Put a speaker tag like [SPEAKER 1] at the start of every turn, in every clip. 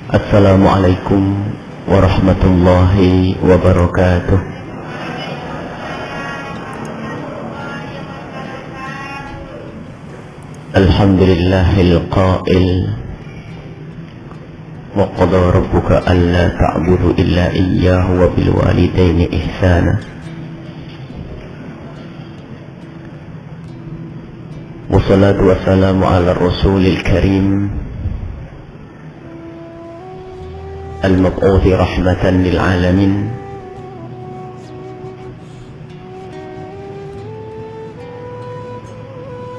[SPEAKER 1] Assalamualaikum warahmatullahi wabarakatuh. Alhamdulillahil qail wa qada rabbuka alla ta'budu illa iyyahu wa bil walidaini ihsana. Wassalatu wassalamu ala rasulil karim المبعوث رحمة للعالمين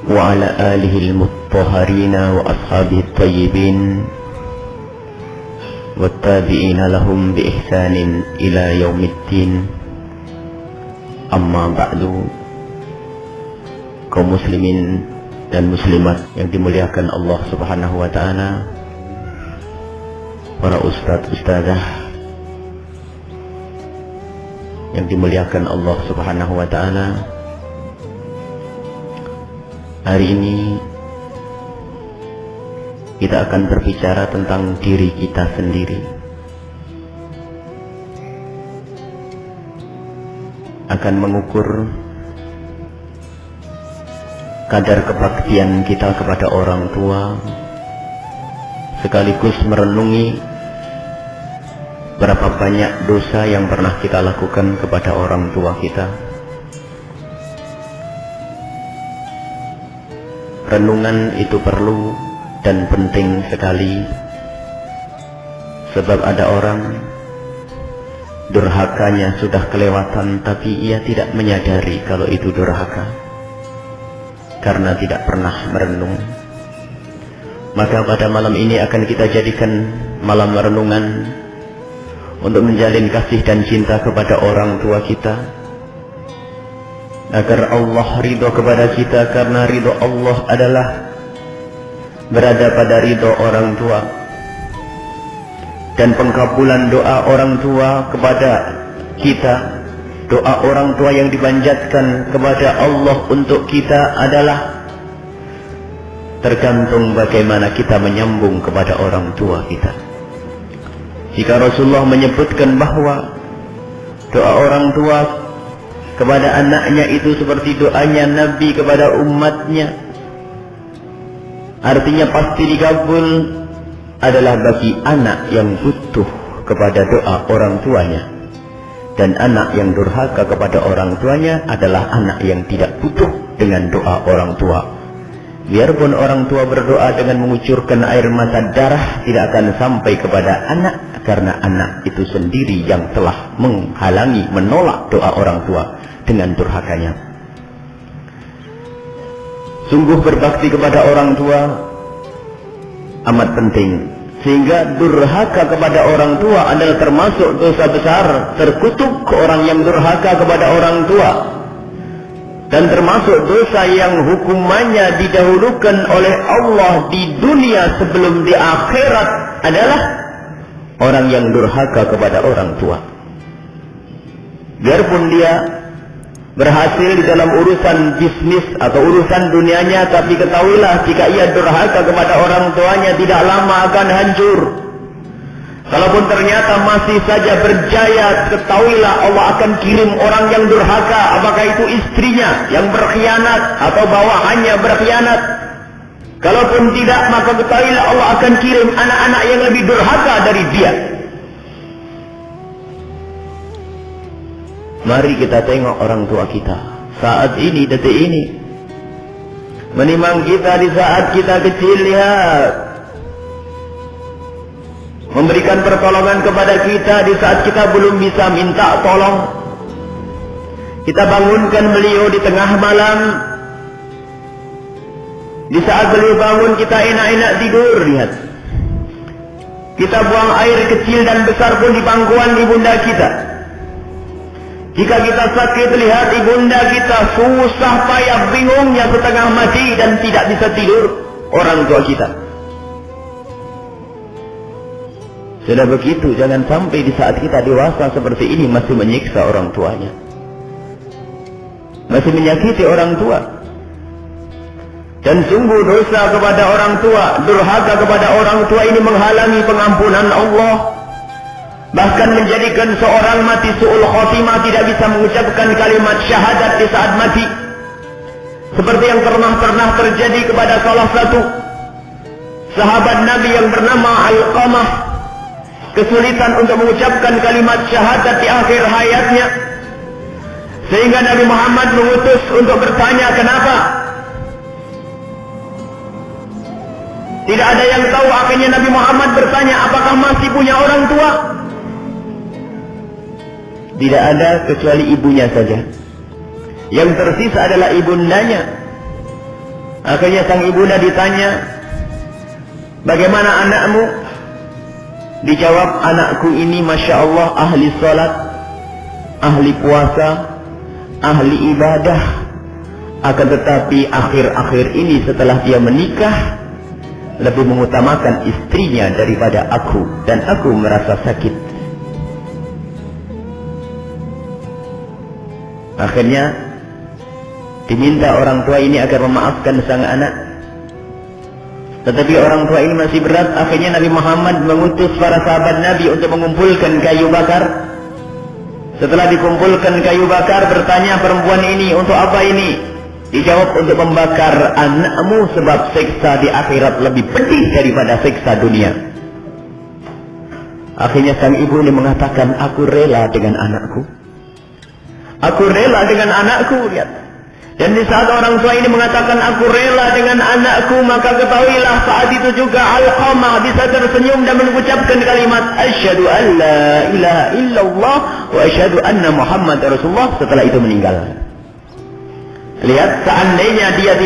[SPEAKER 1] وعلى آله المطهرين وأصحابه الطيبين والتابعين لهم بإحسان إلى يوم الدين. أما بعد, kaum muslimin dan muslimat yang dimuliakan Allah Subhanahu wa taala, para ustadz ustadzah yang dimuliakan Allah Subhanahu wa taala, hari ini kita akan berbicara tentang diri kita sendiri. Akan mengukur kadar kebaktian kita kepada orang tua, sekaligus merenungi berapa banyak dosa yang pernah kita lakukan kepada orang tua kita. Renungan itu perlu dan penting sekali, sebab ada orang durhakanya sudah kelewatan, tapi ia tidak menyadari kalau itu durhaka karena tidak pernah merenung. Maka pada malam ini akan kita jadikan malam renungan untuk menjalin kasih dan cinta kepada orang tua kita, agar Allah ridho kepada kita, karena ridho Allah adalah berada pada ridho orang tua. Dan pengkabulan doa orang tua kepada kita, doa orang tua yang dipanjatkan kepada Allah untuk kita adalah tergantung bagaimana kita menyambung kepada orang tua kita. Jika Rasulullah menyebutkan bahwa doa orang tua kepada anaknya itu seperti doanya Nabi kepada umatnya, artinya pasti dikabul, adalah bagi anak yang butuh kepada doa orang tuanya. Dan anak yang durhaka kepada orang tuanya adalah anak yang tidak butuh dengan doa orang tua. Biarpun orang tua berdoa dengan mengucurkan air mata darah, tidak akan sampai kepada anak, karena anak itu sendiri yang telah menghalangi, menolak doa orang tua dengan durhakanya. Sungguh berbakti kepada orang tua amat penting, sehingga durhaka kepada orang tua adalah termasuk dosa besar. Terkutuk orang yang durhaka kepada orang tua, dan termasuk dosa yang hukumannya didahulukan oleh Allah di dunia sebelum di akhirat adalah orang yang durhaka kepada orang tua. Biarpun dia berhasil di dalam urusan bisnis atau urusan dunianya, tapi ketahuilah jika ia durhaka kepada orang tuanya, tidak lama akan hancur. Kalaupun ternyata masih saja berjaya, ketahuilah Allah akan kirim orang yang durhaka, apakah itu istrinya yang berkhianat atau bawahannya berkhianat. Kalaupun tidak, maka ketahuilah Allah akan kirim anak-anak yang lebih durhaka dari dia. Mari kita tengok orang tua kita saat ini, detik ini, menimang kita di saat kita kecil. Lihat, memberikan pertolongan kepada kita di saat kita belum bisa minta tolong. Kita bangunkan beliau di tengah malam, di saat beliau bangun kita enak-enak tidur. Lihat, kita buang air kecil dan besar pun di pangkuan ibunda kita. Jika kita sakit, lihat ibunda kita susah payah, bingungnya setengah mati dan tidak bisa tidur. Orang tua kita sudah begitu, jangan sampai di saat kita dewasa seperti ini masih menyiksa orang tuanya, masih menyakiti orang tua. Dan sungguh dosa kepada orang tua, durhaka kepada orang tua ini menghalangi pengampunan Allah. Bahkan menjadikan seorang mati su'ul khotimah, tidak bisa mengucapkan kalimat syahadat di saat mati. Seperti yang pernah terjadi kepada salah satu sahabat Nabi yang bernama Alqamah. Kesulitan untuk mengucapkan kalimat syahadat di akhir hayatnya, sehingga Nabi Muhammad mengutus untuk bertanya kenapa. Tidak ada yang tahu. Akhirnya Nabi Muhammad bertanya, apakah masih punya orang tua? Tidak ada kecuali ibunya saja. Yang tersisa adalah ibundanya. Akhirnya sang ibunda ditanya, bagaimana anakmu? Dijawab, anakku ini Masya Allah ahli salat, ahli puasa, ahli ibadah. Akan tetapi akhir-akhir ini setelah dia menikah, lebih mengutamakan istrinya daripada aku, dan aku merasa sakit. Akhirnya diminta orang tua ini agar memaafkan sang anak, tetapi orang tua ini masih berat. Akhirnya Nabi Muhammad mengutus para sahabat Nabi untuk mengumpulkan kayu bakar. Setelah dikumpulkan kayu bakar, bertanya perempuan ini, untuk apa ini? Dijawab, untuk membakar anakmu, sebab siksa di akhirat lebih pedih daripada siksa dunia. Akhirnya sang ibu ini mengatakan, aku rela dengan anakku. Aku rela dengan anakku. Lihat. Dan di saat orang tua ini mengatakan aku rela dengan anakku, maka ketahuilah saat itu juga Alqamah bisa tersenyum dan mengucapkan kalimat asyhadu an la ilaha illallah wa asyhadu anna Muhammad Rasulullah. Setelah itu meninggal. Lihat, seandainya dia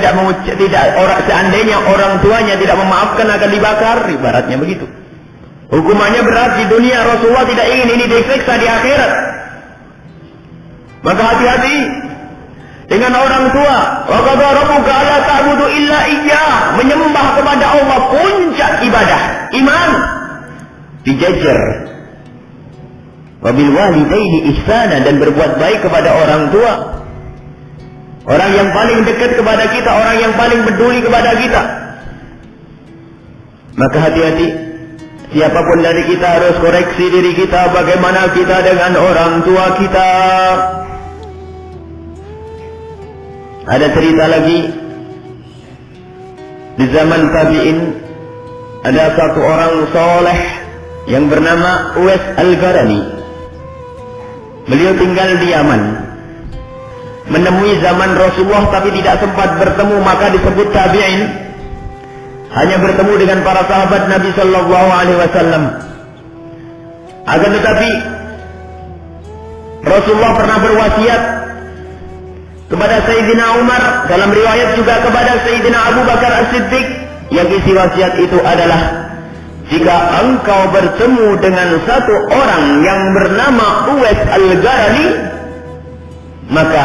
[SPEAKER 1] seandainya orang tuanya tidak memaafkan akan dibakar, ibaratnya begitu. Hukumannya berat di dunia. Rasulullah tidak ingin ini disiksa di akhirat. Maka hati-hati dengan orang tua. Wa qadha rabbuka alla ta'budu illa iyyah. Menyembah kepada Allah puncak ibadah, iman. Dijajar. Wa bil walidaini ihsana, dan berbuat baik kepada orang tua. Orang yang paling dekat kepada kita, orang yang paling peduli kepada kita. Maka hati-hati. Siapapun dari kita harus koreksi diri kita, bagaimana kita dengan orang tua kita. Ada cerita lagi, di zaman tabi'in ada satu orang soleh yang bernama Uwais Al-Qarani. Beliau tinggal di Yaman, menemui zaman Rasulullah tapi tidak sempat bertemu, maka disebut tabi'in. Hanya bertemu dengan para sahabat Nabi Sallallahu Alaihi Wasallam. Akan tetapi Rasulullah pernah berwasiat kepada Sayyidina Umar, dalam riwayat juga kepada Sayyidina Abu Bakar As-Siddiq, yang isi wasiat itu adalah, jika engkau bertemu dengan satu orang yang bernama Uwais Al-Qarani, maka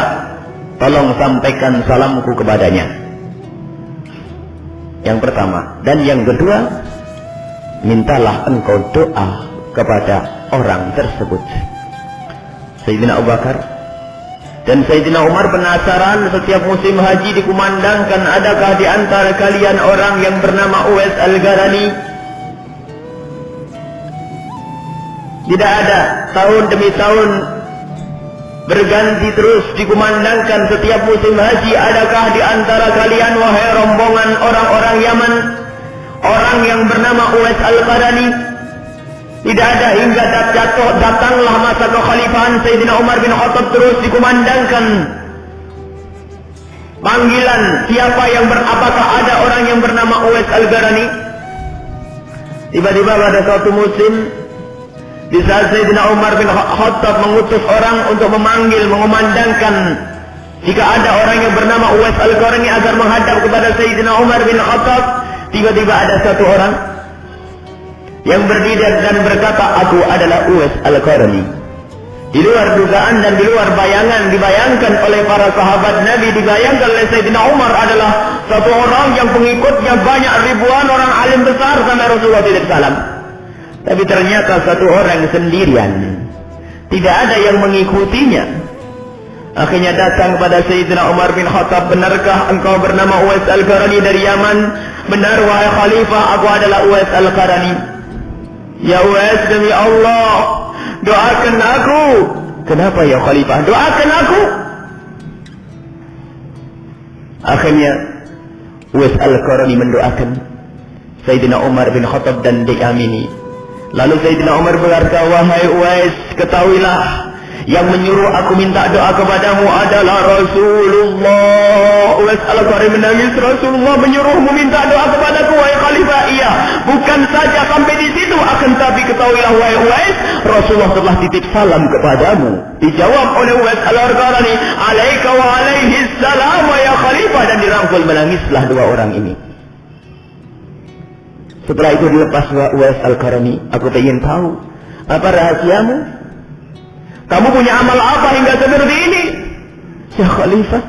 [SPEAKER 1] tolong sampaikan salamku kepadanya. Yang pertama. Dan yang kedua, mintalah engkau doa kepada orang tersebut. Sayyidina Abu Bakar dan Sayyidina Umar penasaran, setiap musim haji dikumandangkan, adakah di antara kalian orang yang bernama Uwais Al-Qarani? Tidak ada. Tahun demi tahun berganti terus dikumandangkan setiap musim haji, adakah di antara kalian wahai rombongan orang-orang Yaman orang yang bernama Uwais Al-Qarani? Tidak ada, hingga datanglah masa kekhalifahan Sayyidina Umar bin Khattab, terus dikumandangkan panggilan, siapa yang apakah ada orang yang bernama Uwais Al-Qarani? Tiba-tiba pada suatu musim, di saat Sayyidina Umar bin Khattab mengutus orang untuk memanggil, mengumandangkan jika ada orang yang bernama Uwais Al-Qarani agar menghadap kepada Sayyidina Umar bin Khattab, tiba-tiba ada satu orang yang berdiri dan berkata, aku adalah Uwais Al-Qarani. Di luar dugaan dan di luar bayangan, dibayangkan oleh para sahabat Nabi, dibayangkan oleh Sayyidina Umar adalah satu orang yang pengikutnya banyak ribuan orang alim besar sampai Rasulullah SAW. Tapi ternyata satu orang sendirian, tidak ada yang mengikutinya. Akhirnya datang kepada Sayyidina Umar bin Khattab, benarkah engkau bernama Uwais Al-Qarani dari Yaman? Benar wahai Khalifah, aku adalah Uwais Al-Qarani. Ya Uwais, demi Allah, doakan aku. Kenapa ya Khalifah? Doakan aku. Akhirnya Uwais Al-Qarani mendoakan Sayyidina Umar bin Khattab dan diamini. Lalu Sayyidina Umar berkata, wahai Uwais, ketahuilah, yang menyuruh aku minta doa kepadamu adalah Rasulullah. Uwais Al-Qarani menangis, Rasulullah menyuruhmu minta doa kepadaku wahai Khalifah. Iya, bukan saja sampai di situ, akan tapi ketahuilah wahai Uwais, Rasulullah telah titip salam kepadamu. Dijawab oleh Uwais Al-Qarani, alaika wa alaihi salam ya Khalifah, dan dirangkul, menangislah dua orang ini. Setelah itu dilepas Uwais Al-Qarani, aku ingin tahu apa rahasiamu? Kamu punya amal apa hingga seperti ini? Ya Khalifah,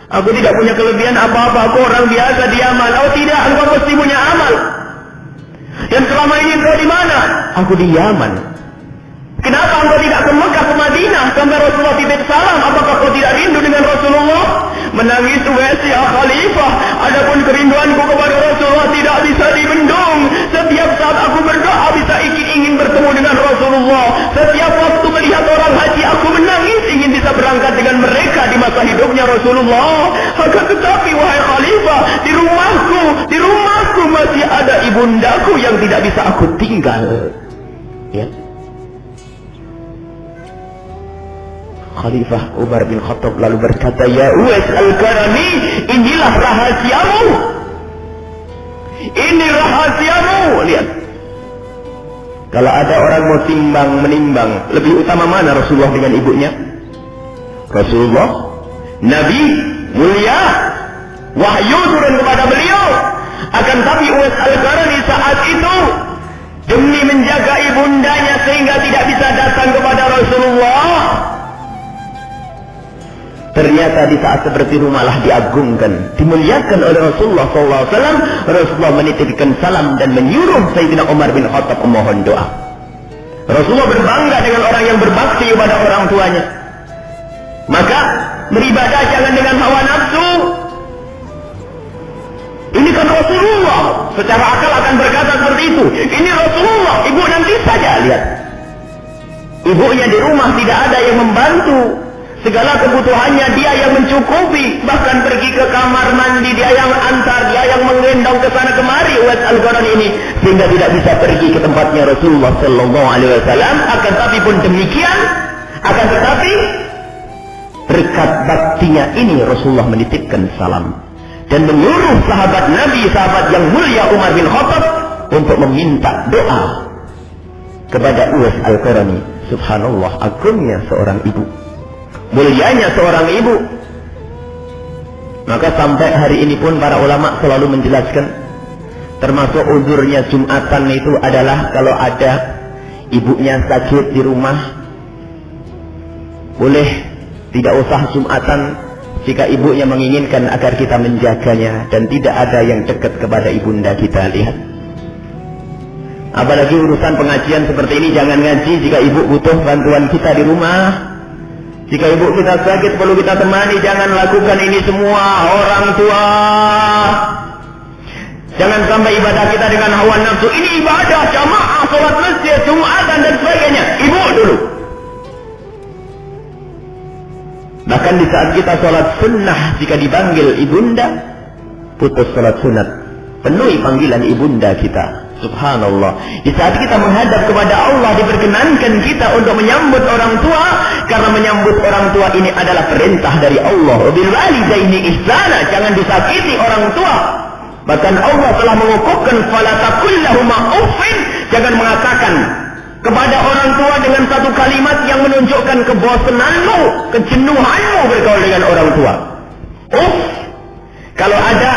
[SPEAKER 1] aku tidak punya kelebihan apa-apa, aku orang biasa di Yaman. Oh tidak, engkau pasti punya amal. Dan selama ini engkau di mana? Aku di Yaman. Kenapa engkau tidak ke Mekah, ke Madinah sampai Rasulullah titip salam? Apakah kau tidak rindu dengan Rasulullah? Menangis Uwais, ya Khalifah, adapun kerinduanku kepada Rasulullah tidak bisa dibendung. Setiap saat aku berdoa bisa ingin bertemu dengan Rasulullah. Setiap waktu melihat orang haji aku menangis, ingin bisa berangkat dengan mereka di masa hidupnya Rasulullah. Akan tetapi wahai Khalifah, di rumahku masih ada ibundaku yang tidak bisa aku tinggal. Ya. Khalifah Umar bin Khattab lalu berkata, ya Uwais Al-Qarani, inilah rahasiamu. Ini rahasiamu. Lihat, kalau ada orang mau menimbang, lebih utama mana Rasulullah dengan ibunya? Rasulullah, Nabi, mulia, wahyu turun kepada beliau. Akan tapi Uwais Al-Qarani saat itu demi menjaga ibundanya sehingga tidak bisa datang kepada Rasulullah, ternyata di saat seperti itu malah diagungkan, dimuliakan oleh Rasulullah SAW. Rasulullah menitipkan salam dan menyuruh Sayyidina Umar bin Khattab memohon doa. Rasulullah berbangga dengan orang yang berbakti kepada orang tuanya. Maka beribadah jangan dengan hawa nafsu. Ini kan Rasulullah, secara akal akan berkata seperti itu. Ini Rasulullah, ibu nanti saja. Lihat, ibunya di rumah tidak ada yang membantu. Segala kebutuhannya dia yang mencukupi, bahkan pergi ke kamar mandi dia yang antar, dia yang menggendong ke sana kemari Uwais Al-Qarani ini, sehingga tidak bisa pergi ke tempatnya Rasulullah sallallahu alaihi wasallam. Akan tapi pun demikian, akan tetapi berkat baktinya ini Rasulullah menitipkan salam dan menyuruh sahabat Nabi, sahabat yang mulia Umar bin Khattab untuk meminta doa kepada Uwais Al-Qarani. Subhanallah, agungnya seorang ibu, mulianya seorang ibu. Maka sampai hari ini pun para ulama selalu menjelaskan, termasuk uzurnya Jumatan itu adalah kalau ada ibunya sakit di rumah, boleh tidak usah Jumatan jika ibunya menginginkan agar kita menjaganya dan tidak ada yang dekat kepada ibunda kita. Lihat, apalagi urusan pengajian seperti ini, jangan ngaji jika ibu butuh bantuan kita di rumah. Jika ibu kita sakit perlu kita temani, jangan lakukan ini semua orang tua. Jangan sampai ibadah kita dengan hawa nafsu. Ini ibadah jamaah, sholat masjid, Jumatan dan sebagainya. Ibu dulu. Bahkan di saat kita sholat sunnah, jika dipanggil ibunda, putus sholat sunat, penuhi panggilan ibunda kita. Subhanallah. Di saat kita menghadap kepada Allah, diperkenankan kita untuk menyambut orang tua, karena menyambut orang tua ini adalah perintah dari Allah. Bil walidaini ihsana, jangan disakiti orang tua. Bahkan Allah telah mengukuhkan fala taqul lahuma uffin, jangan mengatakan kepada orang tua dengan satu kalimat yang menunjukkan kebosananmu, kejenuhanmu bergaul dengan orang tua. Kalau ada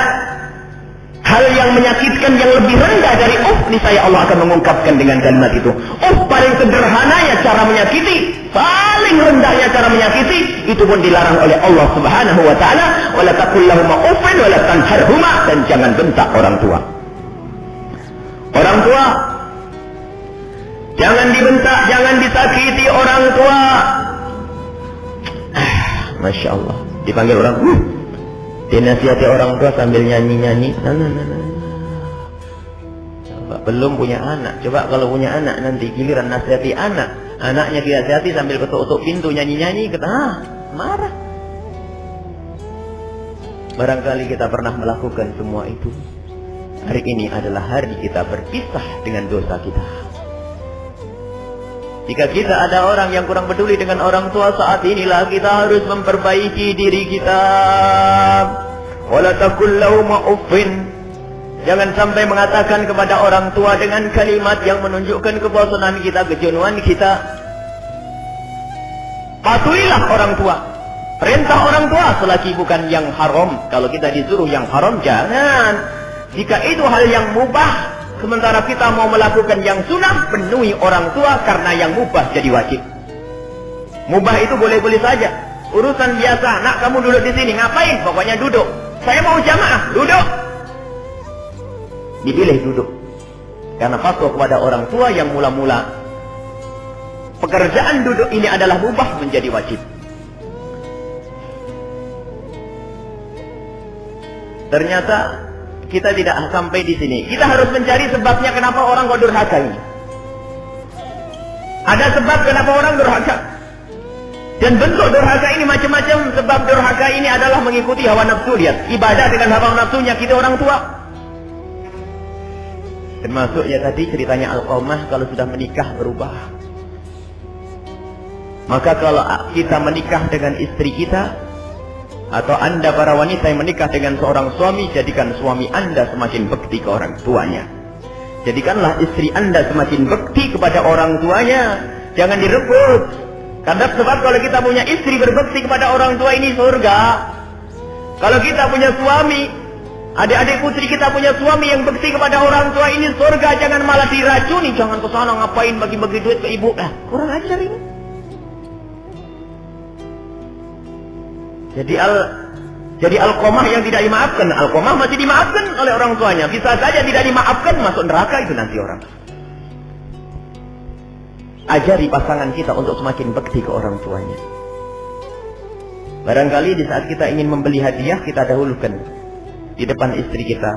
[SPEAKER 1] hal yang menyakitkan yang lebih rendah dari niscaya Allah akan mengungkapkan dengan kalimat itu. Paling sederhananya cara menyakiti, paling rendahnya cara menyakiti, itu pun dilarang oleh Allah Subhanahu wa taala. Wala taqul lahuma uffin wala tanharhuma, dan jangan bentak orang tua. Orang tua jangan dibentak, jangan disakiti orang tua. Masya Allah. Dipanggil orang, dinasihati orang tua sambil nyanyi-nyanyi. Coba, belum punya anak. Coba kalau punya anak nanti giliran nasihati anak. Anaknya dinasihati sambil ketuk-ketuk pintu nyanyi-nyanyi. Marah. Barangkali kita pernah melakukan semua itu. Hari ini adalah hari kita berpisah dengan dosa kita. Jika kita ada orang yang kurang peduli dengan orang tua, saat inilah kita harus memperbaiki diri kita. Wala taqul lahum uffin. Jangan sampai mengatakan kepada orang tua dengan kalimat yang menunjukkan kebosanan kita, kejenuhan kita. Patuhilah orang tua. Perintah orang tua selagi bukan yang haram. Kalau kita disuruh yang haram, jangan. Jika itu hal yang mubah, sementara kita mau melakukan yang sunnah, penuhi orang tua karena yang mubah jadi wajib. Mubah itu boleh-boleh saja. Urusan biasa, nak kamu duduk di sini, ngapain? Pokoknya duduk. Saya mau jamaah, duduk. Dipilih duduk. Karena patuh kepada orang tua yang mula-mula pekerjaan duduk ini adalah mubah menjadi wajib. Ternyata kita tidak sampai di sini. Kita harus mencari sebabnya kenapa orang kok durhaka ini. Ada sebab kenapa orang durhaka. Dan bentuk durhaka ini macam-macam. Sebab durhaka ini adalah mengikuti hawa nafsu. Lihat, ibadah dengan hawa nafsunya kita orang tua. Termasuk ya tadi ceritanya Alqamah, kalau sudah menikah berubah. Maka kalau kita menikah dengan istri kita, atau anda para wanita yang menikah dengan seorang suami, jadikan suami anda semakin bekti ke orang tuanya. Jadikanlah istri anda semakin bekti kepada orang tuanya. Jangan direbut. Karena sebab kalau kita punya istri berbekti kepada orang tua, ini surga. Kalau kita punya suami, adik-adik putri kita punya suami yang bekti kepada orang tua, ini surga. Jangan malah diracuni. Jangan ke sana ngapain bagi-bagi duit ke ibu. Kurang ajar ini. Jadi Alqamah yang tidak dimaafkan. Alqamah masih dimaafkan oleh orang tuanya. Bisa saja tidak dimaafkan, masuk neraka itu nanti orang. Ajari pasangan kita untuk semakin bekti ke orang tuanya. Barangkali di saat kita ingin membeli hadiah, kita dahulukan di depan istri kita.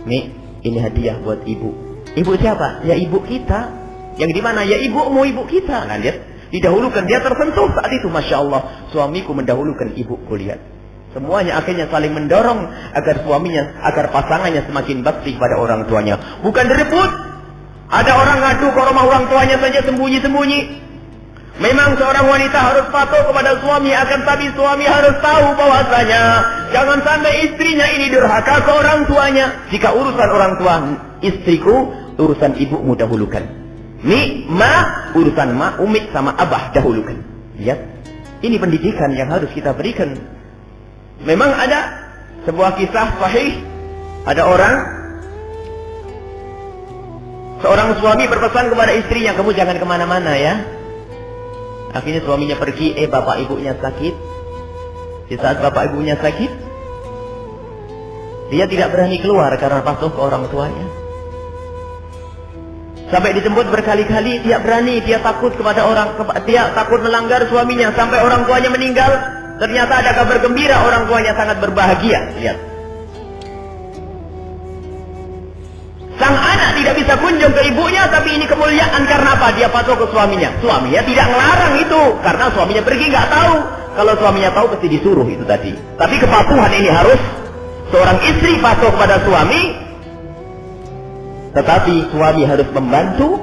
[SPEAKER 1] Nih, ini hadiah buat ibu. Ibu siapa? Ya ibu kita. Yang di mana? Ya ibumu, ibu kita. Nah, lihat. Didahulukan, dia tersentuh saat itu. Masya Allah, suamiku mendahulukan ibuku. Lihat, semuanya akhirnya saling mendorong agar suaminya, agar pasangannya semakin bakti pada orang tuanya. Bukan direbut. Ada orang ngadu ke rumah orang tuanya saja sembunyi-sembunyi. Memang seorang wanita harus patuh kepada suami, akan tapi suami harus tahu bahwasanya jangan sampai istrinya ini durhaka ke orang tuanya. Jika urusan orang tua istriku, urusan ibumu dahulukan. Urusan umi sama abah dahulukan. Lihat, ini pendidikan yang harus kita berikan. Memang ada sebuah kisah sahih. Ada seorang suami berpesan kepada istrinya, kamu jangan kemana-mana ya. Akhirnya suaminya pergi, bapak ibunya sakit. Di saat bapak ibunya sakit, dia tidak berani keluar karena patuh ke orang tuanya. Sampai dijemput berkali-kali, dia berani, dia takut kepada dia takut melanggar suaminya. Sampai orang tuanya meninggal, ternyata ada kabar gembira, orang tuanya sangat berbahagia. Lihat, sang anak tidak bisa kunjung ke ibunya, tapi ini kemuliaan karena apa? Dia patuh ke suaminya. Suaminya tidak melarang itu, karena suaminya pergi nggak tahu. Kalau suaminya tahu pasti disuruh itu tadi. Tapi kepatuhan ini harus seorang istri patuh kepada suami. Tetapi suami harus membantu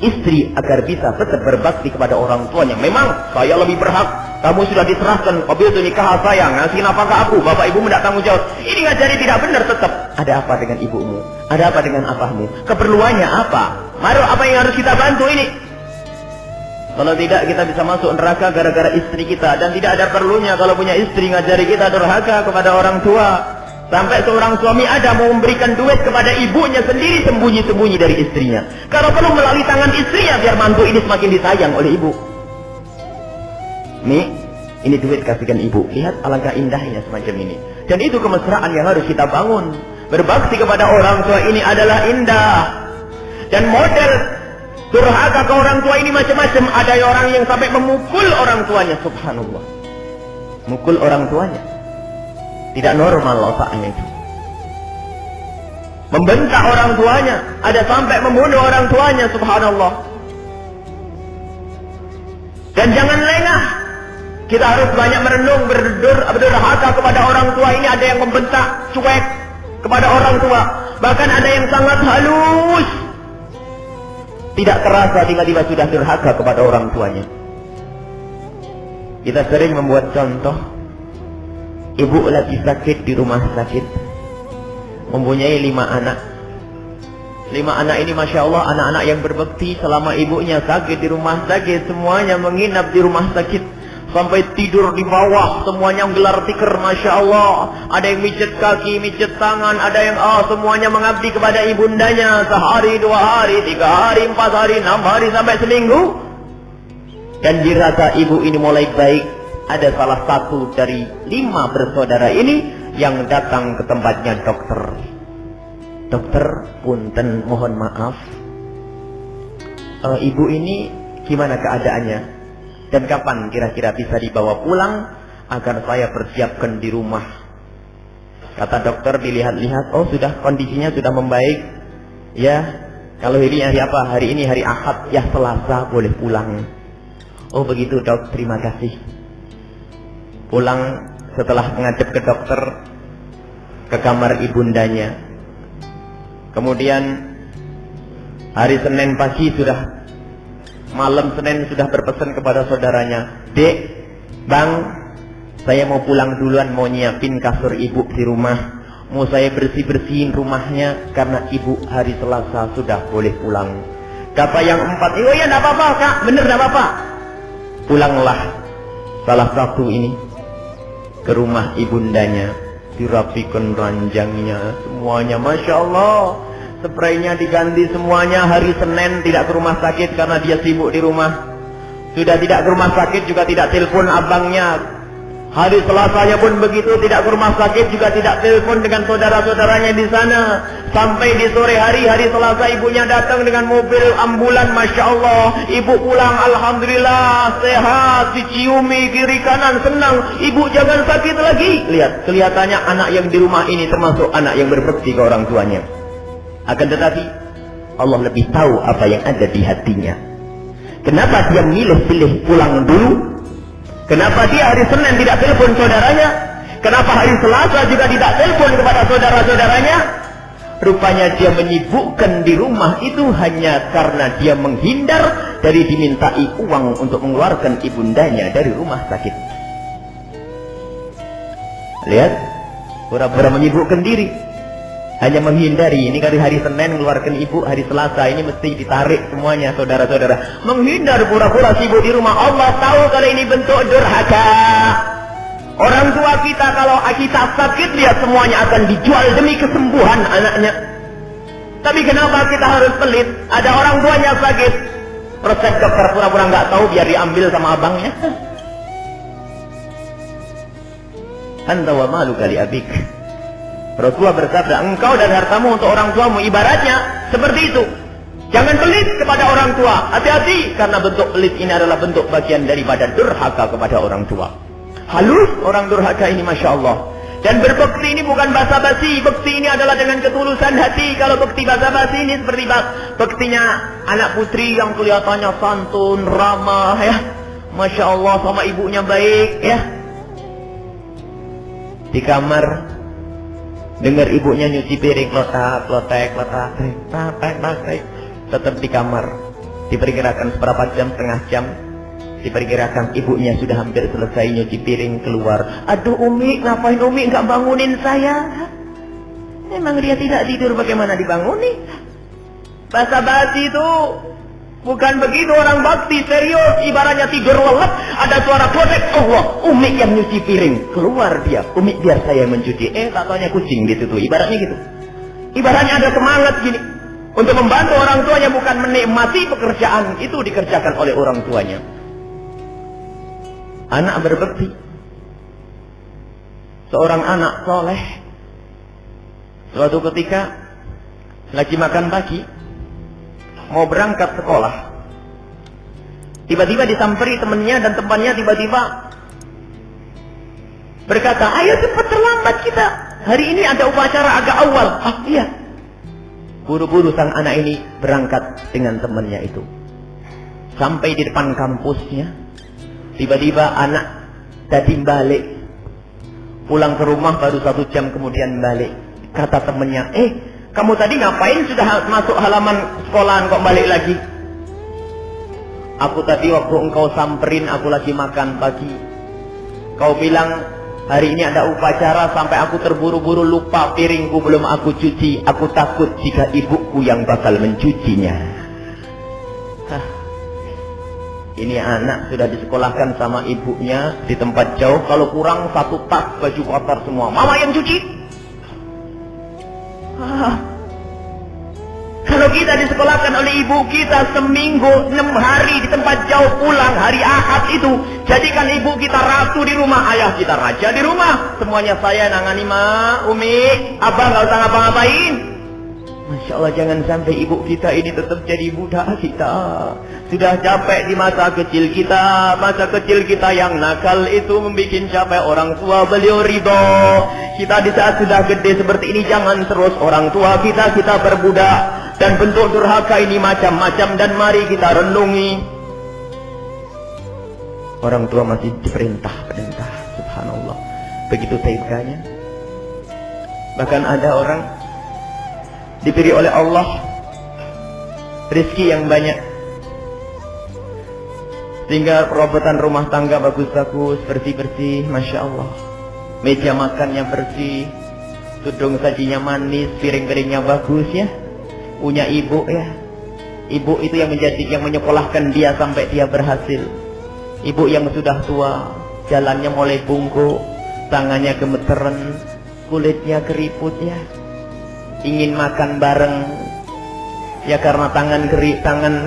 [SPEAKER 1] istri agar bisa tetap berbakti kepada orang tuanya. Memang saya lebih berhak. Kamu sudah diserahkan mobil itu nikah saya, ngasih nafkah aku, bapak ibumu tidak tanggung jawab. Ini ngajari tidak benar tetap. Ada apa dengan ibumu? Ada apa dengan abahmu? Keperluannya apa? Mari apa yang harus kita bantu ini? Kalau tidak kita bisa masuk neraka gara-gara istri kita. Dan tidak ada perlunya kalau punya istri ngajari kita durhaka kepada orang tua. Sampai seorang suami ada mau memberikan duit kepada ibunya sendiri sembunyi-sembunyi dari istrinya. Kalau perlu melalui tangan istrinya biar mantu ini semakin disayang oleh ibu. Ini duit kasihkan ibu. Lihat alangkah indahnya semacam ini. Dan itu kemesraan yang harus kita bangun. Berbakti kepada orang tua ini adalah indah. Dan model durhaka ke orang tua ini macam-macam. Ada orang yang sampai memukul orang tuanya, subhanallah. Mukul orang tuanya. Tidak normal otaknya itu. Membentak orang tuanya. Ada sampai membunuh orang tuanya, subhanallah. Dan jangan lengah. Kita harus banyak merenung, berdurhaka kepada orang tua. Ini ada yang membentak, cuek kepada orang tua. Bahkan ada yang sangat halus. Tidak terasa tiba-tiba sudah durhaka kepada orang tuanya. Kita sering membuat contoh. Ibu lagi sakit di rumah sakit. Mempunyai 5 anak. 5 anak ini Masya Allah anak-anak yang berbakti. Selama ibunya sakit di rumah sakit, semuanya menginap di rumah sakit. Sampai tidur di bawah, semuanya menggelar tikar, Masya Allah. Ada yang mijet kaki, mijet tangan, ada yang semuanya mengabdi kepada ibundanya. Sehari, 2 hari, 3 hari, 4 hari, 6 hari, sampai seminggu. Dan dirasa ibu ini mulai baik. Ada salah satu dari 5 bersaudara ini yang datang ke tempatnya dokter. Dokter, punten, mohon maaf. Ibu ini gimana keadaannya? Dan kapan kira-kira bisa dibawa pulang agar saya persiapkan di rumah? Kata dokter, dilihat-lihat, oh sudah, kondisinya sudah membaik. Ya, kalau hari apa? Hari ini hari Ahad, ya Selasa boleh pulang. Oh begitu dok, terima kasih. Pulang setelah menghadap ke dokter, ke kamar ibundanya. Kemudian hari Senin pagi malam Senin sudah berpesan kepada saudaranya, Dek, Bang, saya mau pulang duluan, mau nyiapin kasur ibu di rumah. Mau saya bersih-bersihin rumahnya karena ibu hari Selasa sudah boleh pulang. Kata yang 4, oh ya enggak apa-apa Kak, bener enggak apa-apa. Pulanglah salah satu ini ke rumah ibundanya, dirapikan ranjangnya, semuanya Masya Allah. Spraynya diganti semuanya. Hari Senin tidak ke rumah sakit karena dia sibuk di rumah. Sudah tidak ke rumah sakit juga tidak telepon abangnya. Hari Selasanya pun begitu, tidak ke rumah sakit juga tidak telepon dengan saudara-saudaranya di sana. Sampai di sore hari Selasa ibunya datang dengan mobil ambulan, Masya Allah. Ibu pulang, Alhamdulillah, sehat, diciumi kiri kanan, senang. Ibu jangan sakit lagi. Lihat, kelihatannya anak yang di rumah ini termasuk anak yang berbakti ke orang tuanya. Akan tetapi Allah lebih tahu apa yang ada di hatinya. Kenapa dia milih-pilih pulang dulu? Kenapa dia hari Senin tidak telepon saudaranya? Kenapa hari Selasa juga tidak telepon kepada saudara-saudaranya? Rupanya dia menyibukkan di rumah itu hanya karena dia menghindar dari dimintai uang untuk mengeluarkan ibundanya dari rumah sakit. Lihat, pura-pura menyibukkan diri. Hanya menghindari. Ini kali hari Senin mengeluarkan ibu, hari Selasa ini mesti ditarik semuanya saudara-saudara. Menghindar pura-pura sibuk di rumah. Allah tahu kalau ini bentuk durhaka. Orang tua kita kalau kita sakit, lihat semuanya akan dijual demi kesembuhan anaknya. Tapi kenapa kita harus pelit? Ada orang tuanya sakit, resep dokter pura-pura nggak tahu biar diambil sama abangnya. Anta wa malu kali abik. Rasulullah bersabda, engkau dan hartamu untuk orang tuamu, ibaratnya seperti itu. Jangan pelit kepada orang tua. Hati-hati, karena bentuk pelit ini adalah bentuk bagian daripada durhaka kepada orang tua. Halus orang durhaka ini, Masya Allah. Dan berbakti ini bukan basa-basi. Bakti ini adalah dengan ketulusan hati. Kalau bakti basa-basi ini seperti baktinya anak putri yang kelihatannya santun, ramah, ya, Masya Allah, sama ibunya baik, ya. Di kamar dengar ibunya nyuci piring, lotek, tetap di kamar. Diperkirakan seberapa jam, setengah jam, diperkirakan ibunya sudah hampir selesai nyuci piring, keluar. Aduh Umi, ngapain Umi nggak bangunin saya? Memang dia tidak tidur, bagaimana dibangunin? Basa-basi itu bukan begitu orang bakti, serius. Ibaratnya tidur lelap, ada suara klotek, Allah, Umi yang nyuci piring, keluar dia, Umi biar saya mencuci. Katanya kucing gitu tuh, ibaratnya gitu. Ibaratnya ada semangat gini untuk membantu orang tuanya, bukan menikmati pekerjaan itu dikerjakan oleh orang tuanya. Anak berbakti. Seorang anak soleh suatu ketika lagi makan pagi, mau berangkat sekolah, tiba-tiba disamperi temannya dan temannya tiba-tiba berkata, ayo cepat, terlambat kita. Hari ini ada upacara agak awal. Ah iya. Buru-buru sang anak ini berangkat dengan temannya itu. Sampai di depan kampusnya, tiba-tiba anak tadi balik. Pulang ke rumah baru 1 jam kemudian balik. Kata temannya, kamu tadi ngapain sudah masuk halaman sekolahan kok balik lagi? Aku tadi waktu engkau samperin aku lagi makan pagi. Kau bilang hari ini ada upacara sampai aku terburu-buru lupa piringku belum aku cuci. Aku takut jika ibuku yang bakal mencucinya. Ini anak sudah disekolahkan sama ibunya di tempat jauh. Kalau kurang 1 tas baju kotor semua, mama yang cuci. Kalau kita disekolahkan oleh ibu kita seminggu 6 hari di tempat jauh, pulang hari Ahad itu, jadikan ibu kita ratu di rumah, ayah kita raja di rumah. Semuanya saya nangani, ma, umi, abang gak usah ngapa-ngapain. Masya Allah, jangan sampai ibu kita ini tetap jadi budak kita. Sudah capek di masa kecil kita. Masa kecil kita yang nakal itu membuat capek orang tua, beliau ridho. Kita di saat sudah gede seperti ini, jangan terus orang tua kita berbudak. Dan bentuk durhaka ini macam-macam, dan mari kita renungi. Orang tua masih diperintah, subhanallah. Begitu teganya. Bahkan ada orang diberi oleh Allah rezeki yang banyak, sehingga perobotan rumah tangga bagus-bagus, bersih-bersih, Masya Allah. Meja makannya bersih, tudung sajinya manis, piring-piringnya bagus ya. Punya ibu ya. Ibu itu yang menyekolahkan dia sampai dia berhasil. Ibu yang sudah tua, jalannya mulai bungkuk, tangannya gemeteran, kulitnya keriput ya. Ingin makan bareng ya, karena tangan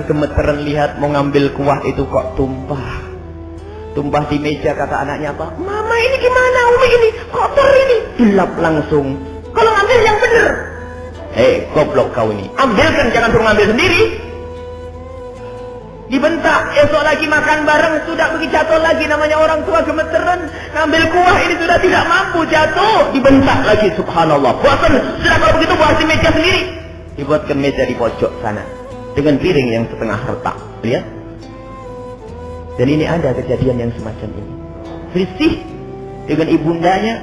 [SPEAKER 1] gemeteran, lihat mau ngambil kuah itu kok tumpah di meja. Kata anaknya apa? Mama ini gimana, umi ini kotor ini. Dilap langsung. Kalau ngambil yang bener. Goblok kau ini, ambilkan, jangan suruh ngambil sendiri. Dibentak, esok lagi makan bareng sudah pergi jatuh lagi. Namanya orang tua gemeteran, ngambil kuah ini sudah tidak mampu, jatuh, dibentak lagi. Subhanallah, buatkan, sudah kalau begitu buat di meja sendiri. Dibuatkan meja di pojok sana dengan piring yang setengah retak, lihat. Dan ini ada kejadian yang semacam ini. Risih dengan ibundanya.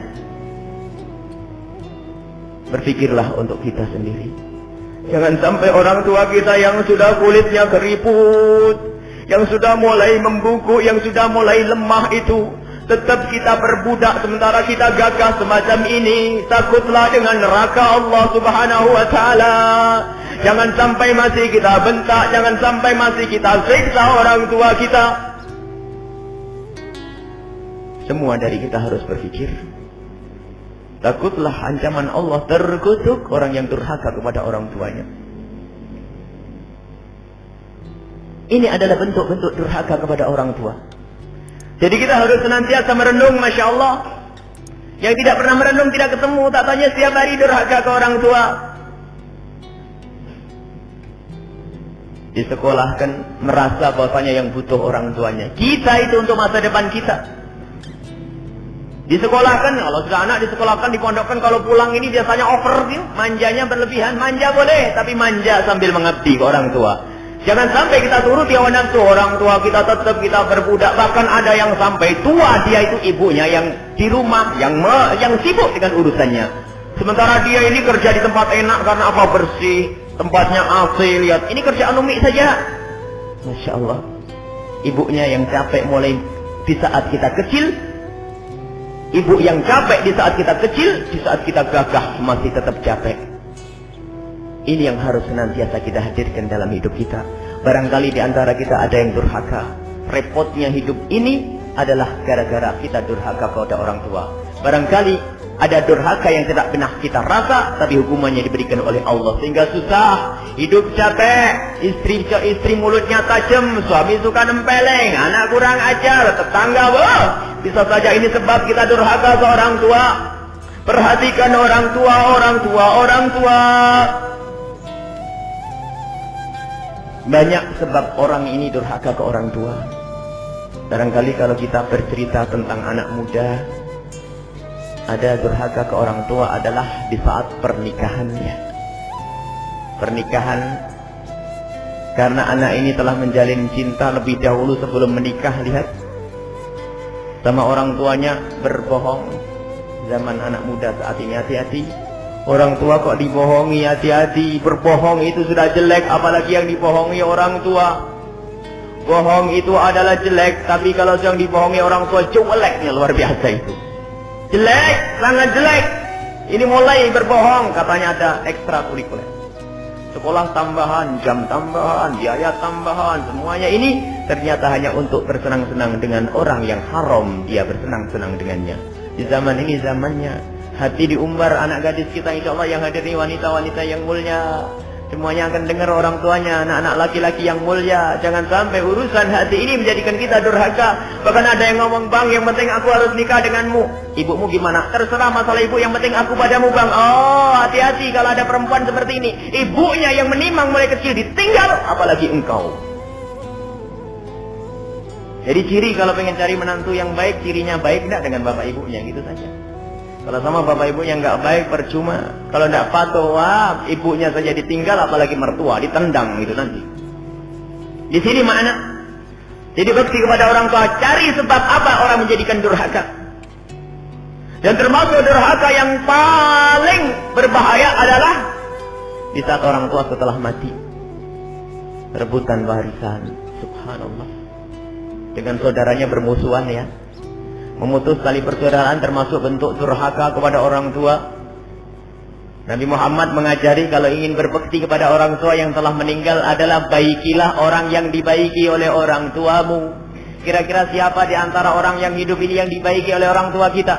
[SPEAKER 1] Berpikirlah untuk kita sendiri. Jangan sampai orang tua kita yang sudah kulitnya keriput, yang sudah mulai membuku, yang sudah mulai lemah itu, tetap kita berbudak sementara kita gagah semacam ini. Takutlah dengan neraka Allah Subhanahu wa Ta'ala. Jangan sampai masih kita bentak, jangan sampai masih kita siksa orang tua kita. Semua dari kita harus berpikir. Takutlah ancaman Allah, terkutuk orang yang durhaka kepada orang tuanya. Ini adalah bentuk-bentuk durhaka kepada orang tua. Jadi kita harus senantiasa merenung, Masya Allah. Yang tidak pernah merenung tidak ketemu, tak tanya setiap hari durhaka ke orang tua. Disekolahkan merasa bahwasanya yang butuh orang tuanya. Kita itu untuk masa depan kita. Disekolahkan, kalau sudah anak disekolahkan, dipondokkan, kalau pulang ini biasanya over, manjanya berlebihan. Manja boleh, tapi manja sambil mengabdi ke orang tua. Jangan sampai kita turuti hawa nafsu orang tua kita, tetap kita berbudak. Bahkan ada yang sampai tua, dia itu ibunya yang di rumah, yang sibuk dengan urusannya. Sementara dia ini kerja di tempat enak karena apa? Bersih, tempatnya AC, lihat. Ini kerjaan umi saja. Masya Allah. Ibunya yang capek mulai di saat kita kecil. Ibu yang capek di saat kita kecil, di saat kita gagah masih tetap capek. Ini yang harus senantiasa kita hadirkan dalam hidup kita. Barangkali di antara kita ada yang durhaka. Repotnya hidup ini adalah gara-gara kita durhaka kepada orang tua. Barangkali ada durhaka yang tidak pernah kita rasa, tapi hukumannya diberikan oleh Allah sehingga susah. Hidup capek, istri mulutnya tajam, suami suka nempeleng, anak kurang ajar, tetangga bisa saja ini sebab kita durhaka ke orang tua. Perhatikan orang tua. Banyak sebab orang ini durhaka ke orang tua. Barangkali kalau kita bercerita tentang anak muda, ada durhaka ke orang tua adalah di saat pernikahannya. Pernikahan, karena anak ini telah menjalin cinta lebih dahulu sebelum menikah, lihat, sama orang tuanya berbohong. Zaman anak muda saat ini, hati-hati. Orang tua kok dibohongi, hati-hati. Berbohong itu sudah jelek, apalagi yang dibohongi orang tua. Bohong itu adalah jelek, tapi kalau yang dibohongi orang tua, jeleknya luar biasa itu. Jelek, sangat jelek. Ini mulai berbohong, katanya ada ekstrakurikuler. Sekolah tambahan, jam tambahan, biaya tambahan, semuanya ini ternyata hanya untuk bersenang-senang dengan orang yang haram dia bersenang-senang dengannya. Di zaman ini zamannya hati diumbar anak gadis kita, insya Allah yang hadir ini wanita-wanita yang mulia. Semuanya akan dengar orang tuanya, anak-anak laki-laki yang mulia. Jangan sampai urusan hati ini menjadikan kita durhaka. Bahkan ada yang ngomong, bang, yang penting aku harus nikah denganmu. Ibumu gimana? Terserah masalah ibu, yang penting aku padamu, bang. Oh, hati-hati kalau ada perempuan seperti ini. Ibunya yang menimang mulai kecil ditinggal, apalagi engkau. Jadi ciri kalau pengen cari menantu yang baik, cirinya baik enggak dengan bapak ibunya, gitu saja. Kalau sama bapak ibunya nggak baik, percuma. Kalau nggak patuh, wah, ibunya saja ditinggal, apalagi mertua, ditendang gitu nanti. Di sini makna. Jadi bakti kepada orang tua, cari sebab apa orang menjadikan durhaka. Dan termasuk durhaka yang paling berbahaya adalah di saat orang tua setelah mati, rebutan warisan. Subhanallah. Dengan saudaranya bermusuhan, ya. Memutus tali persaudaraan termasuk bentuk durhaka kepada orang tua. Nabi Muhammad mengajari kalau ingin berbakti kepada orang tua yang telah meninggal adalah baikilah orang yang dibaiki oleh orang tuamu. Kira-kira siapa di antara orang yang hidup ini yang dibaiki oleh orang tua kita?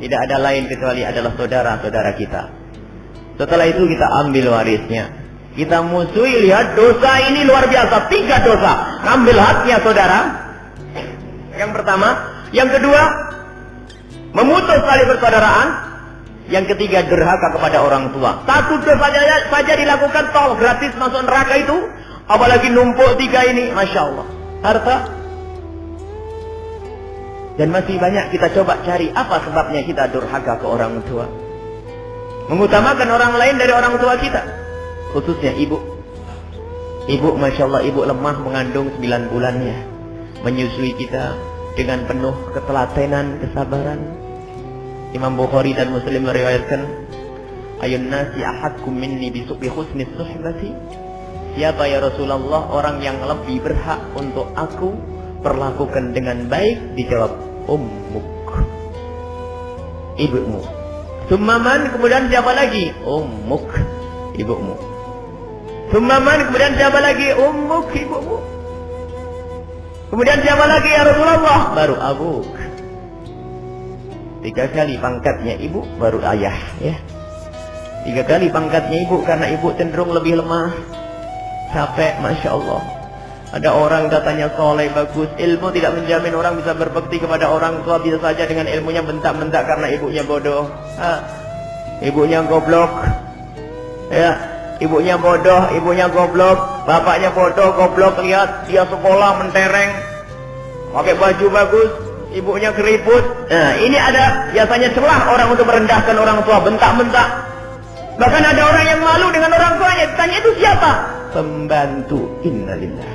[SPEAKER 1] Tidak ada lain kecuali adalah saudara-saudara kita. Setelah itu kita ambil warisnya. Kita musuhi, lihat dosa ini luar biasa. 3 dosa. Ambil haknya saudara. Yang pertama, yang kedua, memutus tali persaudaraan. Yang ketiga, durhaka kepada orang tua. 1 dosa saja dilakukan, tol gratis masuk neraka itu. Apalagi numpuk 3 ini, masya Allah. Harta. Dan masih banyak kita coba cari apa sebabnya kita durhaka ke orang tua. Mengutamakan orang lain dari orang tua kita, khususnya ibu. Ibu, masya Allah, ibu lemah mengandung 9 bulannya, menyusui kita dengan penuh ketelatenan, kesabaran. Imam Bukhari dan Muslim meriwayatkan, ayun nasi ahadkum minni bi husni suhbati. Siapa ya Rasulullah orang yang lebih berhak untuk aku perlakukan dengan baik? Dijawab, ummuk, ibumu. Summaman, kemudian siapa lagi? Ummuk, ibumu. Summaman, kemudian siapa lagi? Ummuk, ibumu. Kemudian siapa lagi ya Rasulullah? Baru abuk. 3 kali pangkatnya ibu, baru ayah, ya. 3 kali pangkatnya ibu, karena ibu cenderung lebih lemah, capek, masya Allah. Ada orang katanya soleh, bagus, ilmu tidak menjamin orang bisa berbakti kepada orang tua. Bisa saja dengan ilmunya bentak-bentak karena ibunya bodoh, ibunya goblok, ya. Ibunya bodoh, ibunya goblok, bapaknya bodoh, goblok. Lihat, dia sekolah mentereng, pakai baju bagus, ibunya keriput. Nah, ini ada biasanya celah orang untuk merendahkan orang tua, bentak-bentak. Bahkan ada orang yang malu dengan orang tuanya. Tanya, itu siapa? Pembantu. Innalillah.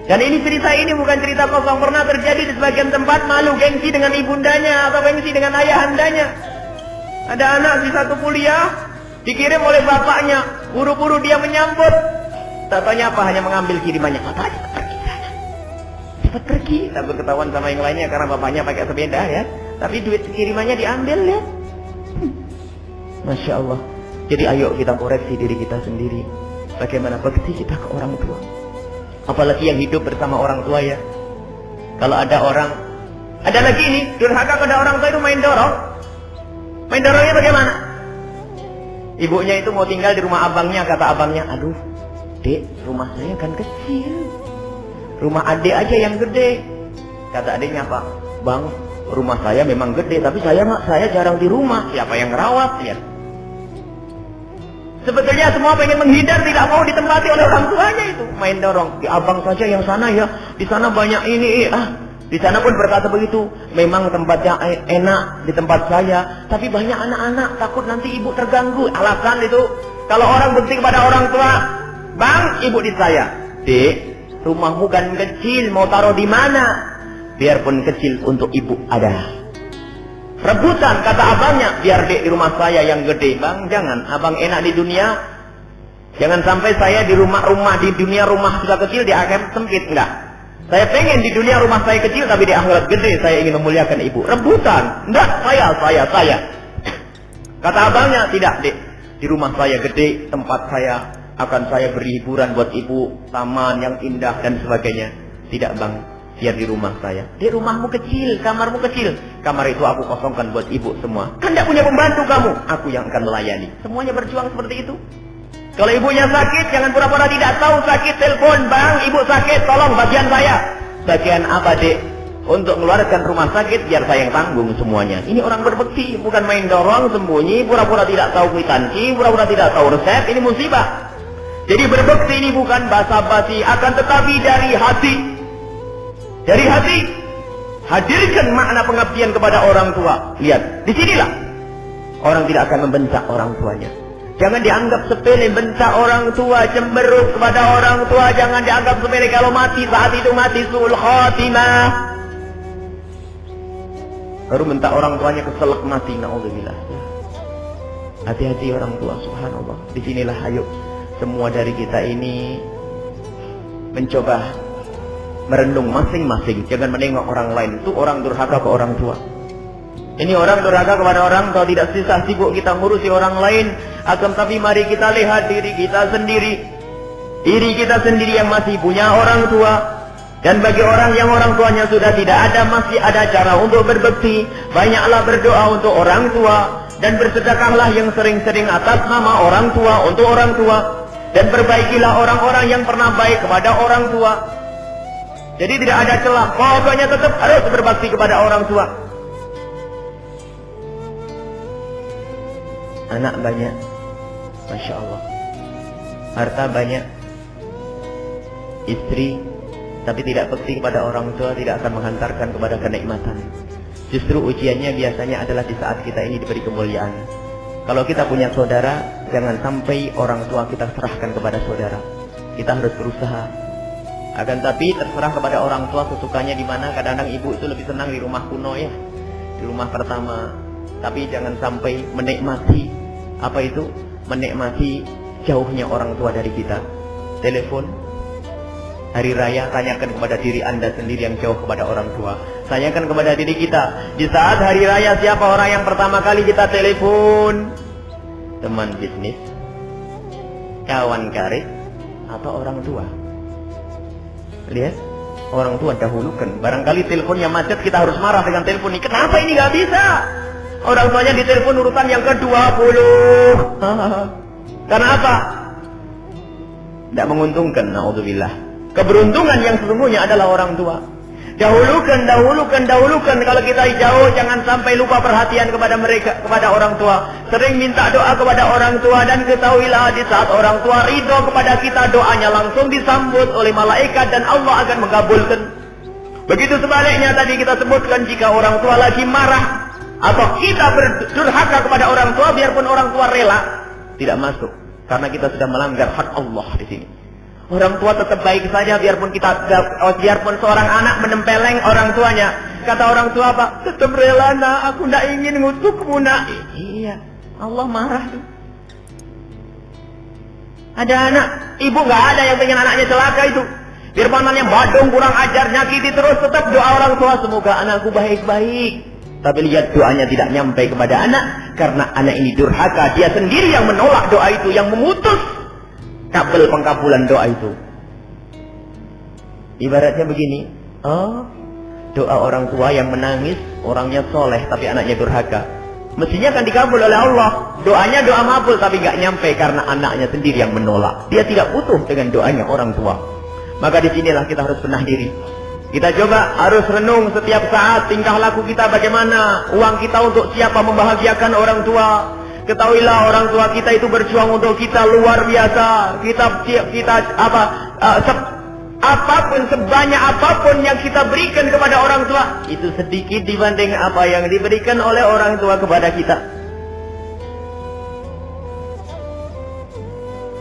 [SPEAKER 1] Dan ini cerita ini bukan cerita kosong, pernah terjadi di sebagian tempat. Malu gengsi dengan ibundanya atau gengsi dengan ayahandanya. Ada anak di satu kuliah, dikirim oleh bapaknya, buru-buru dia menyambut. Tatanya apa? Hanya mengambil kirimannya. Bapaknya pergi sana, cepat pergi. Takut ketahuan sama yang lainnya karena bapaknya pakai sepeda, ya. Tapi duit kirimannya diambil, ya. Masya Allah. Jadi ayo kita koreksi diri kita sendiri. Bagaimana bakti kita ke orang tua. Apalagi yang hidup bersama orang tua, ya. Kalau ada orang, ada lagi ini, durhaka kepada orang tua itu main dorong. Main dorongnya bagaimana? Ibunya itu mau tinggal di rumah abangnya, kata abangnya, aduh, dek, rumah saya kan kecil, rumah adik aja yang gede. Kata adiknya apa? Bang, rumah saya memang gede, tapi saya jarang di rumah. Siapa yang ngerawat, ya? Sebetulnya semua pengen menghindar, tidak mau ditempati oleh orang tuanya itu. Main dorong, di abang saja yang sana, ya, di sana banyak ini, Di sana pun berkata begitu, memang tempatnya enak di tempat saya, tapi banyak anak-anak, takut nanti ibu terganggu. Alasan itu, kalau orang bukti kepada orang tua, bang, ibu di saya. Dek, rumahmu kan kecil, mau taruh di mana? Biarpun kecil, untuk ibu ada. Rebutan, kata abangnya, biar dek di rumah saya yang gede. Bang, jangan, abang enak di dunia, jangan sampai saya di rumah di dunia rumah sudah kecil, di akhirat sempit, enggak. Saya pengen di dunia rumah saya kecil, tapi di akhirat gede, saya ingin memuliakan ibu. Rebutan. Enggak, saya. Kata abangnya, tidak dek. Di rumah saya gede, tempat saya akan saya beri hiburan buat ibu, taman yang indah dan sebagainya. Tidak bang, biar di rumah saya. Di rumahmu kecil, kamarmu kecil. Kamar itu aku kosongkan buat ibu semua. Kan tidak punya pembantu kamu. Aku yang akan melayani. Semuanya berjuang seperti itu. Kalau ibunya sakit, jangan pura-pura tidak tahu sakit, telepon, bang, ibu sakit, tolong bagian saya. Bagian apa dek? Untuk mengeluarkan rumah sakit, biar saya yang tanggung semuanya. Ini orang berbekti, bukan main dorong, sembunyi, pura-pura tidak tahu kwitansi, pura-pura tidak tahu resep, ini musibah. Jadi berbekti ini bukan basa-basi, akan tetapi dari hati. Dari hati. Hadirkan makna pengabdian kepada orang tua. Lihat, disinilah orang tidak akan membentak orang tuanya. Jangan dianggap sepele bentak orang tua, cemberut kepada orang tua. Jangan dianggap sepele kalau mati, saat itu mati su'ul khatimah. Baru bentak orang tuanya keselak mati, na'udzubillah. Hati-hati orang tua, subhanallah. Disinilah ayo semua dari kita ini mencoba merenung masing-masing. Jangan menengok orang lain. Itu orang durhaka ke orang tua. Ini orang durhaka kepada orang tua, tidak sisa sibuk kita ngurusi orang lain. Akan tapi mari kita lihat diri kita sendiri. Diri kita sendiri yang masih punya orang tua. Dan bagi orang yang orang tuanya sudah tidak ada, masih ada cara untuk berbakti. Banyaklah berdoa untuk orang tua. Dan bersedekahlah yang sering-sering atas nama orang tua, untuk orang tua. Dan perbaikilah orang-orang yang pernah baik kepada orang tua. Jadi tidak ada celah. Pokoknya tetap harus berbakti kepada orang tua. Anak banyak, Masya Allah. Harta banyak, istri, tapi tidak bakti kepada orang tua, tidak akan menghantarkan kepada kenikmatan. Justru ujiannya biasanya adalah di saat kita ini diberi kemuliaan. Kalau kita punya saudara, jangan sampai orang tua kita serahkan kepada saudara. Kita harus berusaha. Akan tapi terserah kepada orang tua sesukanya di mana. Kadang-kadang ibu itu lebih senang di rumah kuno ya, di rumah pertama. Tapi jangan sampai menikmati, apa itu? Menikmati jauhnya orang tua dari kita. Telepon, hari raya, tanyakan kepada diri anda sendiri yang jauh kepada orang tua. Tanyakan kepada diri kita, di saat hari raya siapa orang yang pertama kali kita telepon? Teman bisnis, kawan karib, atau orang tua? Lihat, orang tua dahulukan. Barangkali teleponnya macet, kita harus marah dengan telepon ini. Kenapa ini gak bisa? Orang tuanya ditelepon urusan yang ke-20. Karena apa? Tidak menguntungkan, na'udzubillah. Keberuntungan yang sesungguhnya adalah orang tua. Dahulukan. Kalau kita jauh, jangan sampai lupa perhatian kepada mereka, kepada orang tua. Sering minta doa kepada orang tua. Dan ketahuilah, di saat orang tua ridho kepada kita, doanya langsung disambut oleh malaikat. Dan Allah akan mengabulkan. Begitu sebaliknya tadi kita sebutkan, jika orang tua lagi marah atau kita berdurhaka kepada orang tua, biarpun orang tua rela, tidak masuk, karena kita sudah melanggar hak Allah di sini. Orang tua tetap baik saja, biarpun seorang anak menempeleng orang tuanya. Kata orang tua apa? Tetap rela nak, aku tidak ingin ngutukmu nak. Iya, Allah marah tuh. Ada anak, ibu nggak ada yang pengen anaknya celaka itu. Biarpun anaknya badung, kurang ajar, nyakiti terus, tetap doa orang tua, semoga anakku baik-baik. Tapi lihat doanya tidak nyampe kepada anak, karena anak ini durhaka. Dia sendiri yang menolak doa itu, yang memutus kabel pengkabulan doa itu. Ibaratnya begini, doa orang tua yang menangis, orangnya soleh tapi anaknya durhaka, mestinya akan dikabul oleh Allah. Doanya doa makbul, tapi gak nyampe karena anaknya sendiri yang menolak. Dia tidak butuh dengan doanya orang tua. Maka disinilah kita harus benah diri. Kita coba harus renung setiap saat, tingkah laku kita bagaimana, uang kita untuk siapa, membahagiakan orang tua. Ketahuilah orang tua kita itu berjuang untuk kita luar biasa. Kita apapun, sebanyak apapun yang kita berikan kepada orang tua, itu sedikit dibanding apa yang diberikan oleh orang tua kepada kita.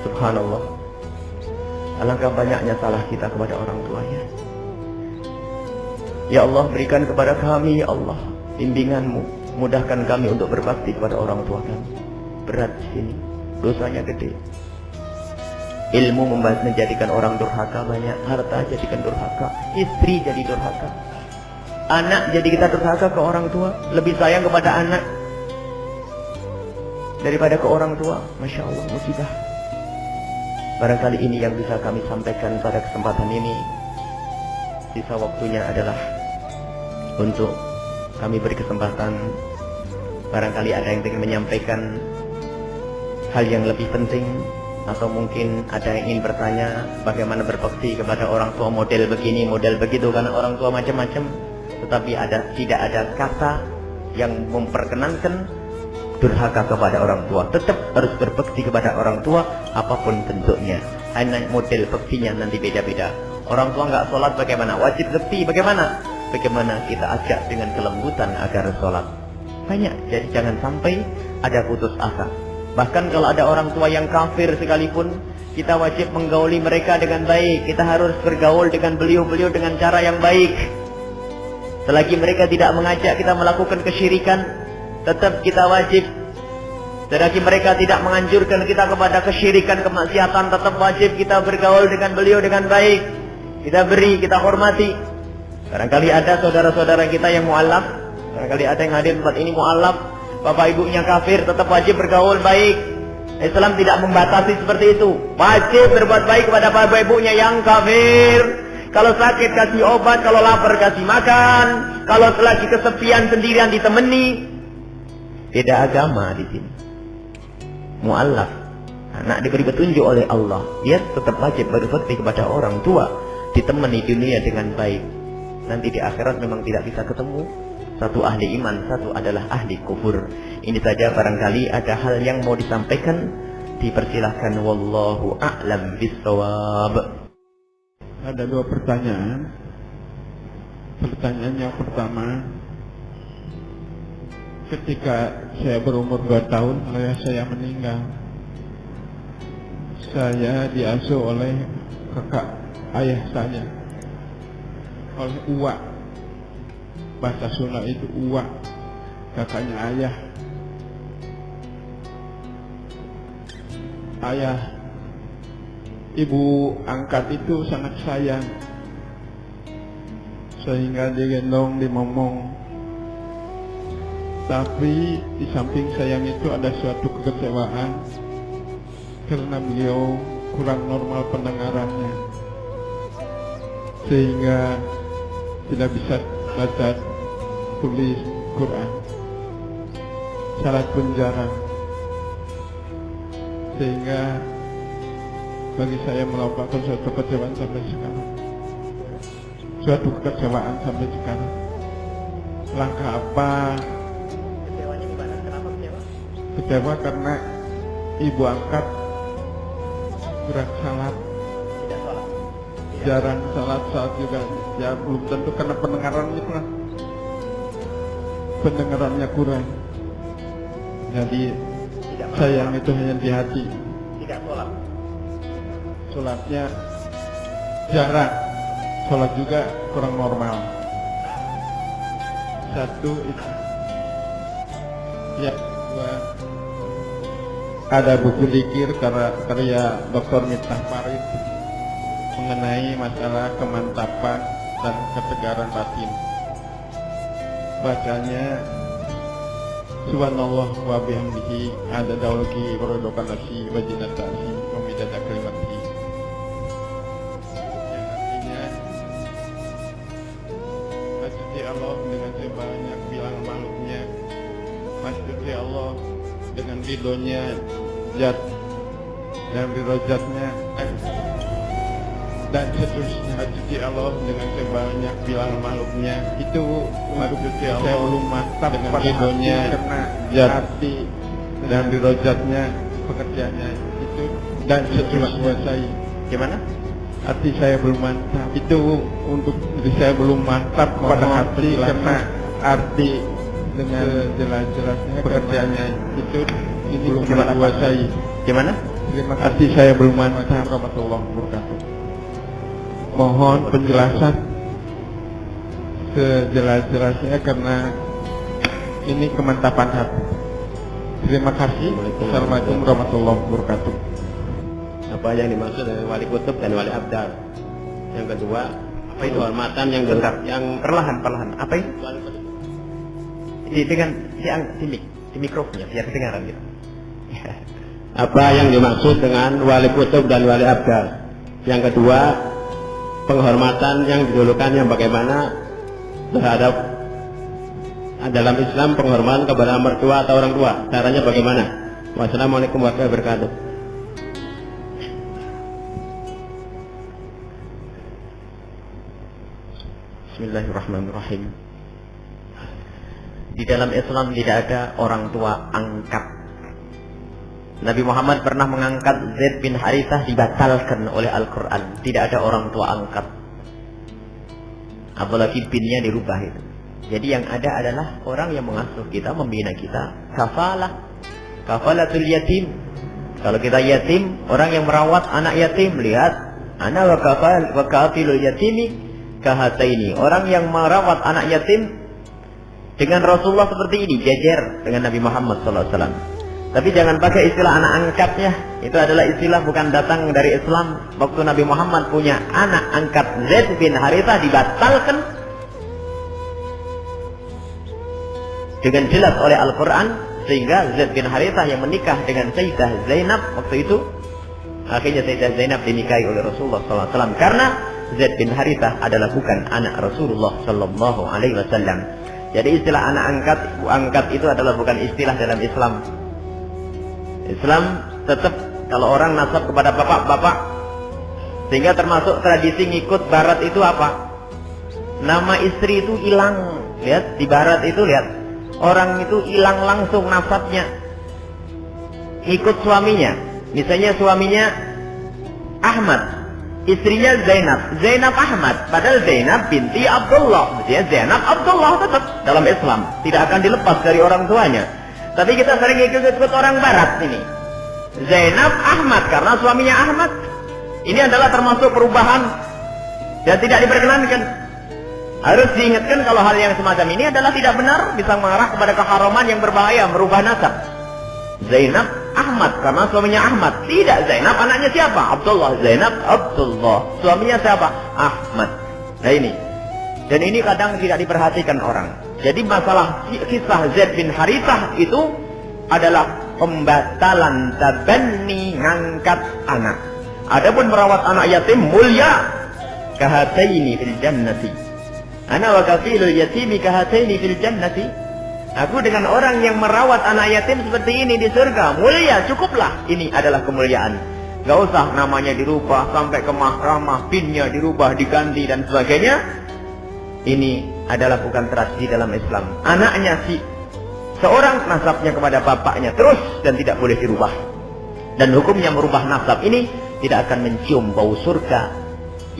[SPEAKER 1] Subhanallah. Alangkah banyaknya salah kita kepada orang tuanya. Ya Allah, berikan kepada kami, ya Allah, bimbingan-Mu. Mudahkan kami untuk berbakti kepada orang tua kami. Berat di sini, dosanya gede. Ilmu menjadikan orang durhaka banyak, harta jadikan durhaka, istri jadi durhaka, anak jadi kita durhaka ke orang tua, lebih sayang kepada anak daripada ke orang tua. Masya Allah, musibah. Barangkali ini yang bisa kami sampaikan pada kesempatan ini. Sisa waktunya adalah untuk kami beri kesempatan. Barangkali ada yang ingin menyampaikan hal yang lebih penting, atau mungkin ada yang ingin bertanya bagaimana berbakti kepada orang tua model begini, model begitu, karena orang tua macam-macam. Tetapi tidak ada kata yang memperkenankan durhaka kepada orang tua. Tetap harus berbakti kepada orang tua apapun bentuknya. Hanya model baktinya nanti beda-beda. Orang tua nggak sholat bagaimana? Wajib bakti bagaimana? Bagaimana kita ajak dengan kelembutan agar sholat. Banyak. Jadi jangan sampai ada putus asa. Bahkan kalau ada orang tua yang kafir sekalipun, kita wajib menggauli mereka dengan baik. Kita harus bergaul dengan beliau-beliau dengan cara yang baik. Selagi mereka tidak mengajak kita melakukan kesyirikan, tetap kita wajib. Selagi mereka tidak menganjurkan kita kepada kesyirikan, kemaksiatan, tetap wajib kita bergaul dengan beliau dengan baik. Kita beri, kita hormati. Barangkali ada saudara-saudara kita yang mu'alaf, barangkali ada yang hadir tempat ini mu'alaf, bapak ibunya kafir, tetap wajib bergaul baik. Islam tidak membatasi seperti itu. Wajib berbuat baik kepada bapak ibunya yang kafir. Kalau sakit kasih obat, kalau lapar kasih makan, kalau selagi kesepian sendirian ditemani. Beda agama di sini. Mu'allaf, anak diberi petunjuk oleh Allah, dia tetap wajib berbakti kepada orang tua, ditemani dunia dengan baik. Nanti di akhirat memang tidak bisa ketemu. Satu ahli iman, satu adalah ahli kufur. Ini saja, barangkali ada hal yang mau disampaikan, dipersilahkan. Wallahu a'lam bishawab.
[SPEAKER 2] Ada dua pertanyaan. Pertanyaan yang pertama, ketika saya berumur 2 tahun, ayah saya meninggal. Saya diasuh oleh kakak ayah saya, oleh uwa. Bahasa Sunda itu uwa, kakaknya ayah. Ayah ibu angkat itu sangat sayang, sehingga digendong, dimomong. Tapi di samping sayang itu ada suatu kekecewaan karena beliau kurang normal pendengarannya, sehingga tidak bisa baca tulis Quran, salat pun jarang. Sehingga bagi saya merupakan suatu kekecewaan sampai sekarang. Suatu kekecewaan sampai sekarang. Langkah apa?
[SPEAKER 1] Kecewanya gimana? Kenapa kecewa?
[SPEAKER 2] Kecewa karena ibu angkat kurang salat,
[SPEAKER 1] Tidak sholat.
[SPEAKER 2] jarang salat juga. Ya belum tentu karena pendengarannya kurang. Jadi sayang itu hanya di hati.
[SPEAKER 1] Tidak sholat.
[SPEAKER 2] Sholatnya jarang, sholat juga kurang normal. Satu itu. Ya, dua, ada buku zikir karya Dr. Miftah Farid mengenai masalah kemantapan dan ketegaran batin. Bacanya Subhanallah wa bihamdihi ada dawlaki warodokan nafsi wa jinatasi wa midada kalimati. Yang artinya maksudnya Allah dengan sebanyak bilang makhluknya, maksudnya Allah dengan ridhonya zat dan ridhojatnya dan seterusnya. Maksudnya Allah dengan sebanyak bilang makhluknya, itu maksudnya Allah belum mantap dengan ridhonya zat dan ridhojatnya, pekerjaannya itu dan seterusnya. Saya
[SPEAKER 1] Gimana?
[SPEAKER 2] hati saya belum mantap. Itu untuk diri saya belum mantap pada hati, karena arti dengan jelas-jelasnya pekerjaannya itu ini belum menguasai.
[SPEAKER 1] Gimana?
[SPEAKER 2] Hati saya belum mantap. Warahmatullahi wabarakatuh. Mohon penjelasan sejelas-jelasnya karena ini kemantapan hati. Terima kasih. Assalamualaikum warahmatullahi wabarakatuh.
[SPEAKER 3] Apa yang dimaksud dengan wali kutub dan wali abdal? Yang kedua, apa itu hormatan yang
[SPEAKER 1] Bentar, yang perlahan. Apa itu? Dengan di mikrofonnya biar kedengaran gitu.
[SPEAKER 3] Apa yang dimaksud dengan wali kutub dan wali abdal? Yang kedua, penghormatan yang didulukan yang bagaimana terhadap dalam Islam penghormatan kepada mertua atau orang tua, caranya bagaimana? Wassalamualaikum warahmatullahi wabarakatuh.
[SPEAKER 1] Bismillahirrahmanirrahim. Di dalam Islam tidak ada orang tua angkat. Nabi Muhammad pernah mengangkat Zaid bin Harithah, dibatalkan oleh Al-Quran. Tidak ada orang tua angkat. Apalagi binnya dirubah itu. Jadi yang ada adalah orang yang mengasuh kita, membina kita. Kafalatul yatim. Kalau kita yatim, orang yang merawat anak yatim, lihat, ana wa kafilul yatimi kahataini. Orang yang merawat anak yatim dengan Rasulullah seperti ini, jejer dengan Nabi Muhammad SAW. Tapi jangan pakai istilah anak angkatnya. Itu adalah istilah bukan datang dari Islam. Waktu Nabi Muhammad punya anak angkat Zaid bin Harithah, dibatalkan dengan jelas oleh Al-Quran, sehingga Zaid bin Harithah yang menikah dengan Sayyidah Zainab waktu itu, akhirnya Sayyidah Zainab dinikahi oleh Rasulullah SAW, karena Zaid bin Harithah adalah bukan anak Rasulullah SAW. Jadi istilah anak angkat, ibu angkat itu adalah bukan istilah dalam Islam. Islam tetap kalau orang nasab kepada bapak-bapak, sehingga termasuk tradisi ngikut barat itu apa? Nama istri itu hilang. Lihat di barat itu, lihat orang itu hilang langsung nasabnya, ikut suaminya. Misalnya suaminya Ahmad, istrinya Zainab Ahmad, padahal Zainab binti Abdullah. Maksudnya Zainab Abdullah tetap dalam Islam, tidak akan dilepas dari orang tuanya. Tapi kita sering ikut orang barat ini, Zainab Ahmad karena suaminya Ahmad. Ini adalah termasuk perubahan dan tidak diperkenankan. Harus diingatkan kalau hal yang semacam ini adalah tidak benar, bisa mengarah kepada keharaman yang berbahaya, merubah nasab. Zainab Ahmad karena suaminya Ahmad. Tidak, Zainab anaknya siapa? Abdullah. Zainab Abdullah, suaminya siapa? Ahmad. Nah ini. Dan ini kadang tidak diperhatikan orang. Jadi masalah kisah Zaid bin Harithah itu adalah pembatalan tabanni, ngangkat anak. Adapun merawat anak yatim mulia, kahataini fil jannati. Ana wa kafilul yatimi kahataini fil jannati. Aku dengan orang yang merawat anak yatim seperti ini di surga, mulia, cukuplah. Ini adalah kemuliaan. Gak usah namanya dirubah sampai ke mahkamah, pinnya dirubah, diganti dan sebagainya. Ini adalah bukan tradisi dalam Islam. Anaknya seorang nasabnya kepada bapaknya terus dan tidak boleh dirubah. Dan hukumnya merubah nasab ini tidak akan mencium bau surga.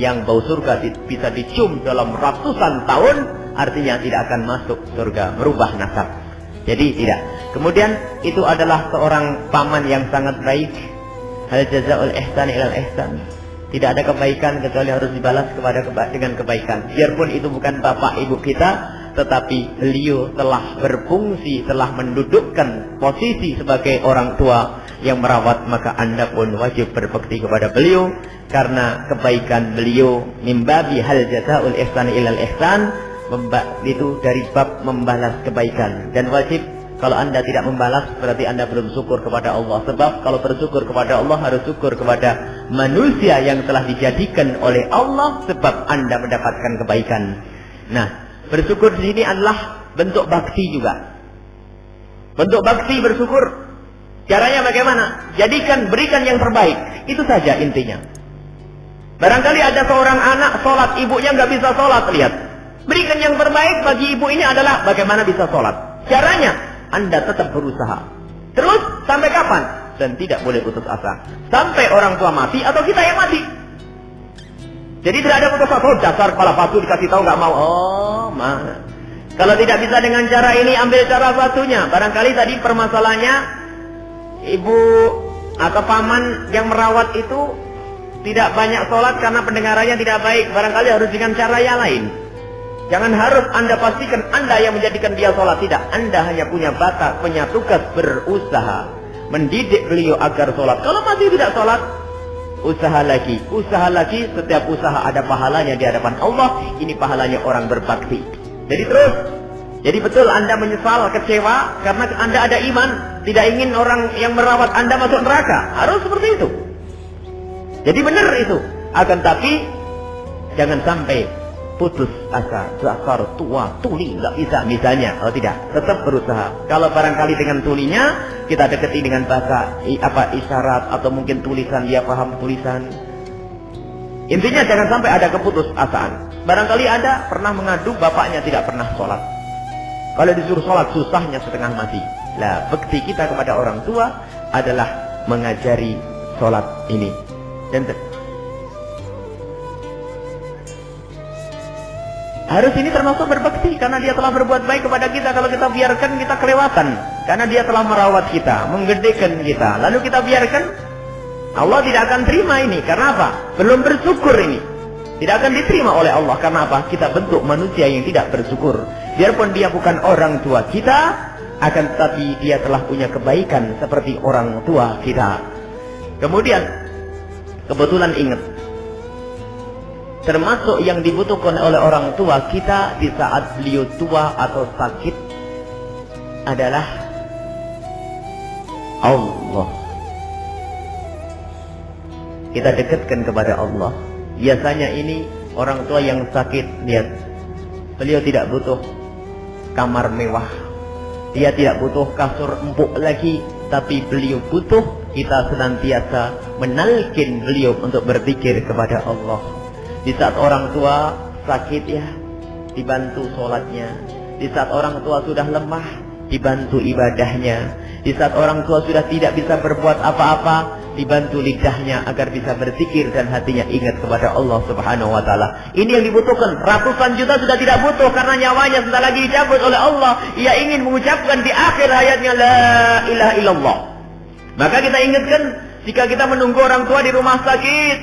[SPEAKER 1] Yang bau surga bisa dicium dalam ratusan tahun, artinya tidak akan masuk surga, merubah nasab. Jadi tidak. Kemudian itu adalah seorang paman yang sangat baik. Hal jazaul ihsan ilal ihsan. Tidak ada kebaikan kecuali harus dibalas dengan kebaikan. Biarpun itu bukan bapak ibu kita, tetapi beliau telah berfungsi, telah mendudukkan posisi sebagai orang tua yang merawat, maka Anda pun wajib berbakti kepada beliau, karena kebaikan beliau mimbabi hal jazaul ihsan ilal ihsan, itu dari bab membalas kebaikan. Dan wajib, kalau Anda tidak membalas berarti Anda belum syukur kepada Allah. Sebab kalau bersyukur kepada Allah harus syukur kepada manusia yang telah dijadikan oleh Allah, sebab Anda mendapatkan kebaikan. Nah, bersyukur di sini adalah bentuk bakti juga. Bentuk bakti bersyukur. Caranya bagaimana? Berikan yang terbaik. Itu saja intinya. Barangkali ada seorang anak sholat, ibunya nggak bisa sholat, lihat. Berikan yang terbaik bagi ibu ini adalah bagaimana bisa sholat. Caranya Anda tetap berusaha. Terus sampai kapan? Dan tidak boleh putus asa. Sampai orang tua mati atau kita yang mati. Jadi tidak ada putus asa, dasar kepala batu dikasih tahu nggak mau. Oh, mana? Kalau tidak bisa dengan cara ini, ambil cara satunya. Barangkali tadi permasalahannya ibu atau paman yang merawat itu tidak banyak sholat karena pendengarannya tidak baik. Barangkali harus dengan cara yang lain. Jangan harus Anda pastikan Anda yang menjadikan dia sholat. Tidak, Anda hanya punya bakat, punya tugas berusaha mendidik beliau agar sholat. Kalau masih tidak sholat, usaha lagi, setiap usaha ada pahalanya di hadapan Allah. Ini pahalanya orang berbakti. Jadi terus, jadi betul Anda menyesal, kecewa karena Anda ada iman, tidak ingin orang yang merawat Anda masuk neraka. Harus seperti itu. Jadi benar itu. Akan tapi jangan sampai putus asa, dasar tua, tuli, nggak bisa misalnya. Oh tidak, tetap berusaha. Kalau barangkali dengan tulinya kita deketi dengan bahasa isyarat atau mungkin tulisan, dia paham tulisan. Intinya jangan sampai ada keputusasaan. Barangkali Anda pernah mengadu bapaknya tidak pernah sholat. Kalau disuruh sholat susahnya setengah mati. Lah, bekti kita kepada orang tua adalah mengajari sholat ini. Dan harus ini termasuk berbakti karena dia telah berbuat baik kepada kita. Kalau kita biarkan, kita kelewatan karena dia telah merawat kita, menggedekan kita. Lalu kita biarkan, Allah tidak akan terima ini. Karena apa? Belum bersyukur ini. Tidak akan diterima oleh Allah. Karena apa? Kita bentuk manusia yang tidak bersyukur. Biarpun dia bukan orang tua kita, akan tetapi dia telah punya kebaikan seperti orang tua kita. Kemudian kebetulan ingat, termasuk yang dibutuhkan oleh orang tua kita di saat beliau tua atau sakit adalah Allah. Kita dekatkan kepada Allah. Biasanya ini orang tua yang sakit, lihat, beliau tidak butuh kamar mewah, dia tidak butuh kasur empuk lagi, tapi beliau butuh kita senantiasa menalkin beliau untuk berzikir kepada Allah. Di saat orang tua sakit ya, dibantu sholatnya. Di saat orang tua sudah lemah, dibantu ibadahnya. Di saat orang tua sudah tidak bisa berbuat apa-apa, dibantu lidahnya agar bisa berzikir dan hatinya ingat kepada Allah Subhanahu wa taala. Ini yang dibutuhkan. Ratusan juta sudah tidak butuh karena nyawanya sebentar lagi dicabut oleh Allah. Ia ingin mengucapkan di akhir hayatnya la ilaha illallah. Maka kita ingatkan, jika kita menunggu orang tua di rumah sakit,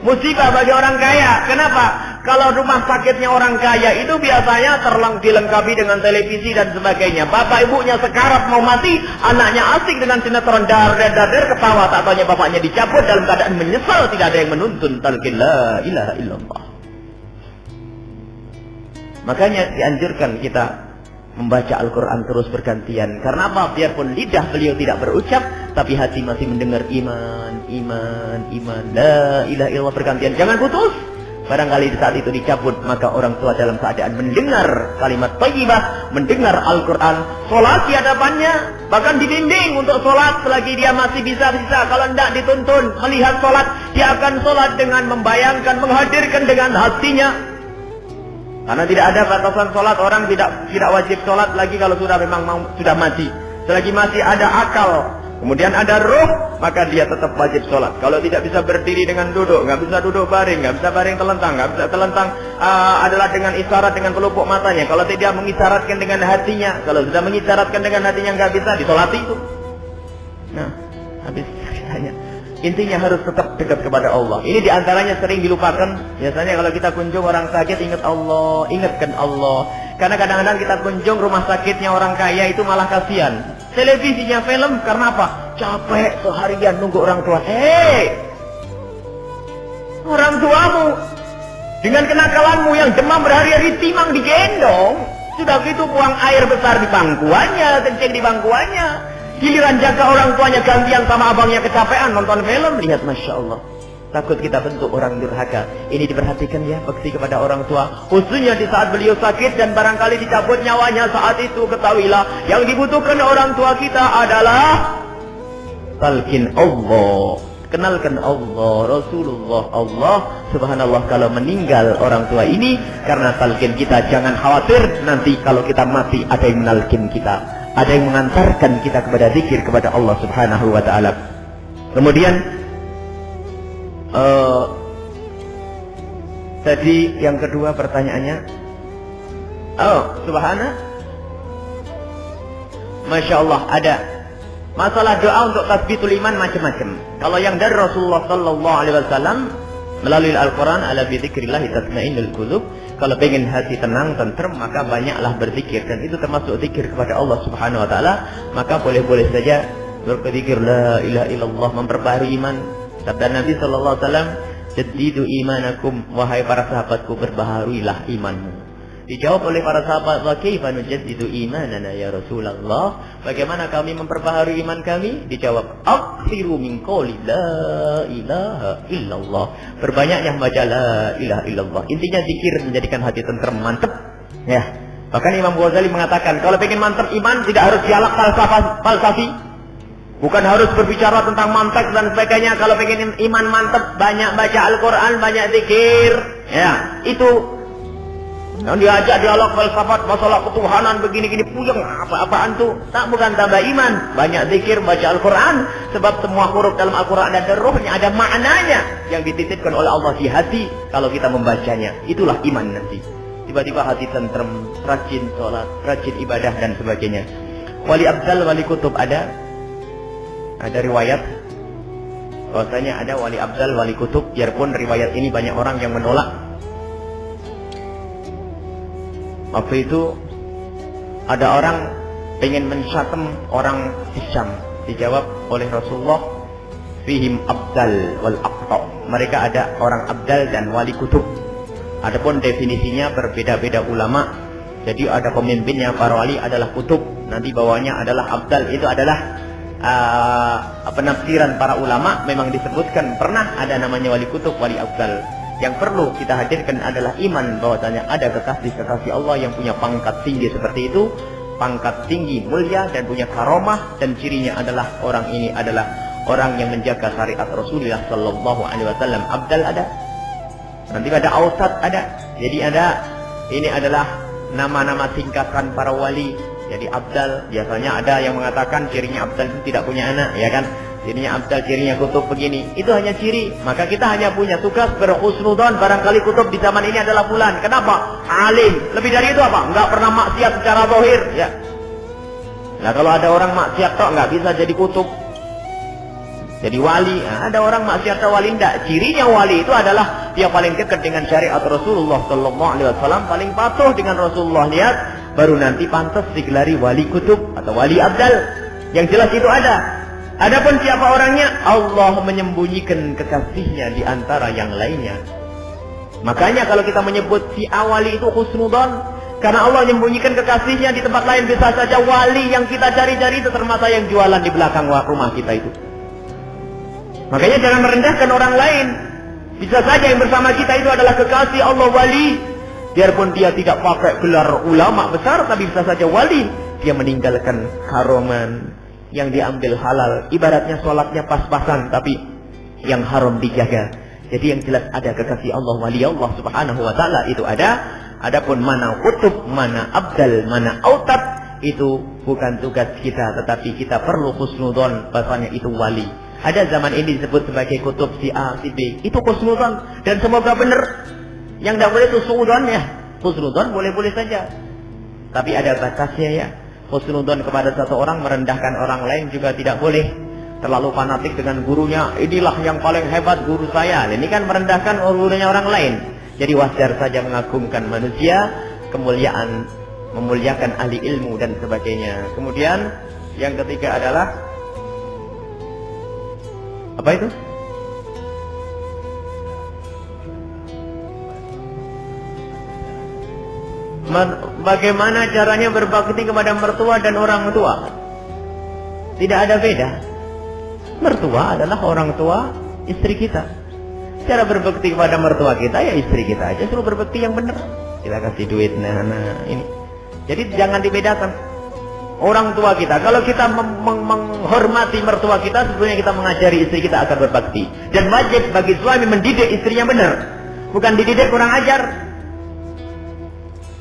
[SPEAKER 1] musibah bagi orang kaya. Kenapa? Kalau rumah sakitnya orang kaya itu biasanya dilengkapi dengan televisi dan sebagainya. Bapak ibunya sekarat mau mati, anaknya asik dengan sinetron dar ketawa, tak taunya bapaknya dicabut dalam keadaan menyesal, tidak ada yang menuntun talqin la ilaha illallah. Makanya dianjurkan kita membaca Al-Quran terus bergantian. Karena apa? Biarpun lidah beliau tidak berucap, tapi hati masih mendengar iman, la ilaha illallah bergantian. Jangan putus. Barangkali di saat itu dicabut, maka orang tua dalam keadaan mendengar kalimat thayyibah, mendengar Al-Quran, sholat di hadapannya, bahkan dibimbing untuk sholat selagi dia masih bisa. Kalau tidak dituntun melihat sholat, dia akan sholat dengan membayangkan, menghadirkan dengan hatinya. Karena tidak ada batasan sholat, orang tidak wajib sholat lagi kalau sudah memang sudah mati. Selagi masih ada akal, kemudian ada ruh, maka dia tetap wajib sholat. Kalau tidak bisa berdiri dengan duduk, nggak bisa duduk baring, nggak bisa baring telentang, nggak bisa telentang adalah dengan isyarat dengan pelupuk matanya. Kalau tidak mengisyaratkan dengan hatinya, kalau sudah mengisyaratkan dengan hatinya nggak bisa, disolati itu. Nah, habis ceritanya. Intinya harus tetap dekat kepada Allah. Ini diantaranya sering dilupakan. Biasanya kalau kita kunjung orang sakit, ingat Allah, ingatkan Allah. Karena kadang-kadang kita kunjung rumah sakitnya orang kaya itu malah kasihan. Televisinya film, karena apa? Capek seharian nunggu orang tua. Orang tuamu dengan kenakalanmu yang demam berhari-hari, timang digendong. Sudah gitu buang air besar di bangkuannya, kencing di bangkuannya. Giliran jaga orang tuanya gantian sama abangnya kecapean nonton film. Lihat, Masya Allah. Takut kita bentuk orang durhaka. Ini diperhatikan ya, bakti kepada orang tua. Khususnya di saat beliau sakit dan barangkali dicabut nyawanya saat itu, ketahuilah yang dibutuhkan orang tua kita adalah talqin Allah. Kenalkan Allah, Rasulullah, Allah. Subhanallah, kalau meninggal orang tua ini karena talqin kita, jangan khawatir nanti kalau kita mati ada yang menalqin kita. Ada yang mengantarkan kita kepada zikir kepada Allah Subhanahu wa ta'ala. Kemudian Tadi yang kedua pertanyaannya, oh subhana, Masya Allah, ada masalah doa untuk tasbitul iman macam-macam. Kalau yang dari Rasulullah Sallallahu Alaihi Wasallam melalui Al-Quran, ala bi dzikrillah tatma'innul qulub. Kalau pengen hati tenang, tentrem, maka banyaklah berzikir, dan itu termasuk zikir kepada Allah Subhanahu Wa Taala. Maka boleh-boleh saja berzikir la ilaha illallah, memperbaharui iman. Sabda Nabi Sallallahu Alaihi Wasallam, jaddidu imanakum, wahai para sahabatku, berbaharuilah imanmu. Dijawab oleh para sahabat, wa kaifa nujaddidu imanana ya Rasulullah, bagaimana kami memperbaharui iman kami? Dijawab, aksiru min qouli la ilaha illallah, perbanyaknya membaca la ilaha illallah. Intinya zikir menjadikan hati tenteram, mantap ya. Bahkan Imam Ghazali mengatakan, kalau pengen mantap iman tidak harus dialog falsafi, bukan harus berbicara tentang mantek dan sebagainya. Kalau pengen iman mantap, banyak baca Al-Quran, banyak zikir ya. Itu yang diajak dialog falsafat masalah ketuhanan begini-gini, puyeng apa-apaan tuh. Tak, bukan tambah iman. Banyak zikir, baca Al-Quran. Sebab semua huruf dalam Al-Quran ada rohnya, ada maknanya yang dititipkan oleh Allah di hati kalau kita membacanya. Itulah iman nanti. Tiba-tiba hati tentrem, rajin sholat, rajin ibadah dan sebagainya. Wali abdal, wali kutub ada riwayat bahwasanya ada wali abdal, wali kutub. Biarpun riwayat ini banyak orang yang menolak. Waktu itu ada orang pengen mensyatem orang Syam, dijawab oleh Rasulullah, fihim abdal wal aqta, mereka ada orang abdal dan wali kutub. Adapun definisinya berbeda-beda ulama. Jadi ada pemimpinnya, para wali adalah kutub, nanti bawahnya adalah abdal. Itu adalah penafsiran para ulama. Memang disebutkan pernah ada namanya wali kutub, wali abdal. Yang perlu kita hadirkan adalah iman bahwasanya ada kekasih-kekasih Allah yang punya pangkat tinggi seperti itu, pangkat tinggi, mulia, dan punya karomah, dan cirinya adalah orang ini adalah orang yang menjaga syariat Rasulullah Sallallahu Alaihi Wasallam. Abdal ada, nanti ada Ausat ada. Jadi ini adalah nama-nama singkatan para wali. Jadi abdal, biasanya ada yang mengatakan cirinya abdal itu tidak punya anak, ya kan? Cirinya abdal, cirinya kutub begini. Itu hanya ciri. Maka kita hanya punya tugas berhusnudzon. Barangkali kutub di zaman ini adalah fulan. Kenapa? Alim. Lebih dari itu apa? Enggak pernah maksiat secara zahir, ya. Nah, kalau ada orang maksiat tok enggak bisa jadi kutub, jadi wali. Nah, ada orang maksiat wali enggak. Cirinya wali itu adalah dia paling dekat dengan syariat Rasulullah Sallallahu Alaihi Wasallam, paling patuh dengan Rasulullah. Lihat, baru nanti pantas digelari wali kutub atau wali abdal. Yang jelas itu ada. Adapun siapa orangnya, Allah menyembunyikan kekasihnya di antara yang lainnya. Makanya kalau kita menyebut si awali itu husnudzon, karena Allah menyembunyikan kekasihnya di tempat lain. Bisa saja wali yang kita cari-cari itu termasuk yang jualan di belakang rumah kita itu. Makanya jangan merendahkan orang lain. Bisa saja yang bersama kita itu adalah kekasih Allah, wali. Biarpun dia tidak pakai gelar ulama besar, tapi bisa saja wali. Dia meninggalkan haroman yang diambil halal. Ibaratnya sholatnya pas-pasan, tapi yang haram dijaga. Jadi yang jelas ada kekasih Allah, wali Allah Subhanahu Wa Taala itu ada. Adapun mana kutub, mana abdal, mana autat, itu bukan tugas kita, tetapi kita perlu husnudzon bahwasanya itu wali. Ada zaman ini disebut sebagai kutub si A, si B. Itu husnudzon, dan semoga benar. Yang tidak boleh itu suudzon ya. Husnudzon boleh-boleh saja, tapi ada batasnya ya. Husnudzon kepada satu orang, merendahkan orang lain juga tidak boleh. Terlalu fanatik dengan gurunya, inilah yang paling hebat guru saya. Ini kan merendahkan gurunya orang lain. Jadi wajar saja mengagungkan manusia, kemuliaan, memuliakan ahli ilmu dan sebagainya. Kemudian yang ketiga adalah apa itu? Bagaimana caranya berbakti kepada mertua dan orang tua? Tidak ada beda. Mertua adalah orang tua istri kita. Cara berbakti kepada mertua kita ya istri kita aja, suruh berbakti yang benar. Kita kasih duit, nah ini. Jadi jangan dibedakan. Orang tua kita, kalau kita menghormati mertua kita, sebetulnya kita mengajari istri kita agar berbakti. Dan wajib bagi suami mendidik istrinya benar, bukan dididik kurang ajar.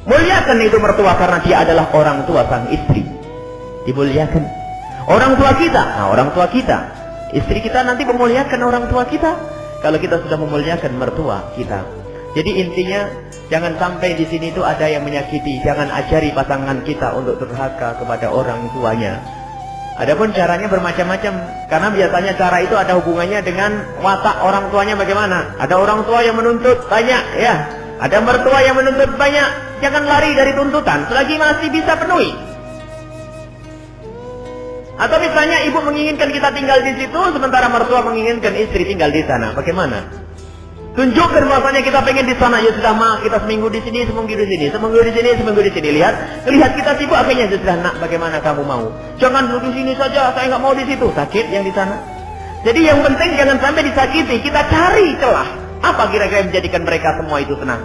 [SPEAKER 1] Muliakan itu mertua karena dia adalah orang tua sang istri. Dimuliakan. Orang tua kita, orang tua kita, istri kita nanti memuliakan orang tua kita. Kalau kita sudah memuliakan mertua kita. Jadi intinya jangan sampai di sini itu ada yang menyakiti. Jangan ajari pasangan kita untuk durhaka kepada orang tuanya. Adapun caranya bermacam-macam, karena biasanya cara itu ada hubungannya dengan watak orang tuanya bagaimana. Ada orang tua yang menuntut banyak, ya. Ada mertua yang menuntut banyak. Jangan lari dari tuntutan selagi masih bisa penuhi. Atau misalnya ibu menginginkan kita tinggal di situ, sementara mertua menginginkan istri tinggal di sana. Bagaimana? Tunjukkan bahwasanya kita pengen di sana. Ya sudah, ma, kita seminggu di sini, seminggu di sini, seminggu di sini, seminggu di sini. Lihat kita sibuk, akhirnya sudah, nak, bagaimana kamu mau? Jangan duduk di sini saja, saya nggak mau di situ. Sakit yang di sana. Jadi yang penting jangan sampai disakiti. Kita cari celah. Apa kira-kira yang menjadikan mereka semua itu senang?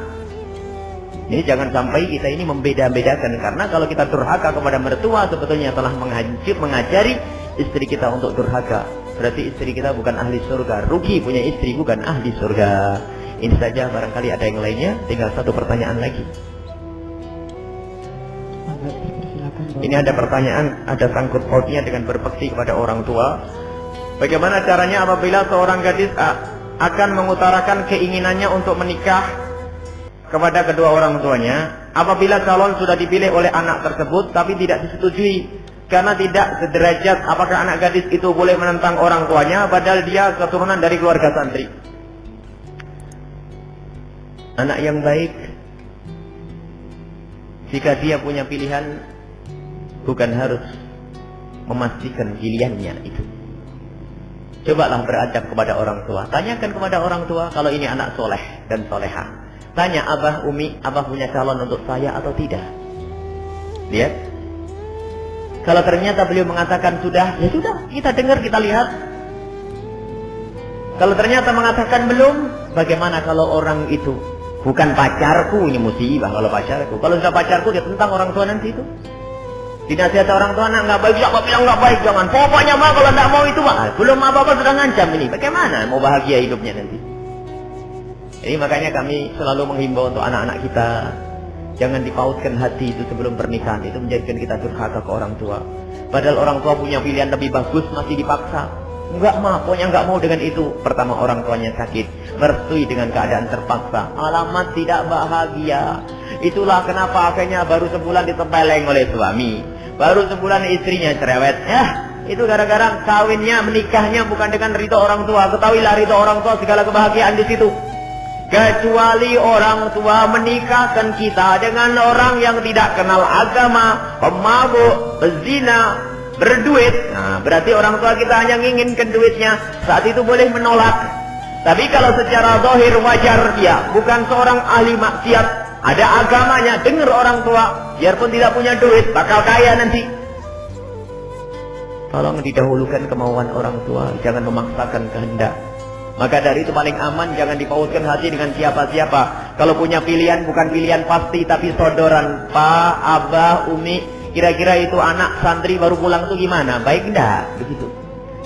[SPEAKER 1] Ini jangan sampai kita ini membeda-bedakan, karena kalau kita durhaka kepada mertua sebetulnya telah mengajari istri kita untuk durhaka. Berarti istri kita bukan ahli surga. Rugi punya istri bukan ahli surga. Ini saja, barangkali ada yang lainnya. Tinggal satu pertanyaan lagi. Ini ada pertanyaan, ada sangkut pautnya dengan berbakti kepada orang tua. Bagaimana caranya apabila seorang gadis akan mengutarakan keinginannya untuk menikah kepada kedua orang tuanya, apabila calon sudah dipilih oleh anak tersebut tapi tidak disetujui karena tidak sederajat, apakah anak gadis itu boleh menentang orang tuanya padahal dia keturunan dari keluarga santri? Anak yang baik, jika dia punya pilihan, bukan harus memastikan pilihannya itu. Cobalah beradab kepada orang tua. Tanyakan kepada orang tua kalau ini anak soleh dan soleha. Tanya, abah, umi, abah punya calon untuk saya atau tidak? Lihat. Kalau ternyata beliau mengatakan sudah, ya sudah, kita dengar, kita lihat. Kalau ternyata mengatakan belum, bagaimana kalau orang itu bukan pacarku? Ini musibah kalau pacarku. Kalau sudah pacarku, dia tentang orang tua nanti itu. Dinasihati orang tua, anak nggak baik, siapa bilang nggak baik, jangan. Pokoknya mah kalau nggak mau itu mah, belum apa-apa sudah ngancam ini. Bagaimana mau bahagia hidupnya nanti? Jadi makanya kami selalu menghimbau untuk anak-anak kita, jangan dipautkan hati itu sebelum pernikahan. Itu menjadikan kita durhaka ke orang tua. Padahal orang tua punya pilihan lebih bagus, masih dipaksa. Enggak mah, pokoknya enggak mau dengan itu. Pertama orang tuanya sakit, merestui dengan keadaan terpaksa. Alamat tidak bahagia. Itulah kenapa akhirnya baru sebulan ditempeleng oleh suami, baru sebulan istrinya cerewet. Itu gara-gara kawinnya, menikahnya bukan dengan ridho orang tua. Ketahuilah ridho orang tua segala kebahagiaan di situ. Kecuali orang tua menikahkan kita dengan orang yang tidak kenal agama, pemabuk, pezina, berduit. Nah, berarti orang tua kita hanya menginginkan duitnya. Saat itu boleh menolak. Tapi kalau secara zahir wajar dia bukan seorang ahli maksiat, ada agamanya, dengar orang tua, biarpun tidak punya duit, bakal kaya nanti. Tolong didahulukan kemauan orang tua, jangan memaksakan kehendak. Maka dari itu paling aman, jangan dipautkan hati dengan siapa-siapa. Kalau punya pilihan, bukan pilihan pasti, tapi sodoran. Pak, abah, umi, kira-kira itu anak santri baru pulang itu gimana? Baik enggak? Begitu.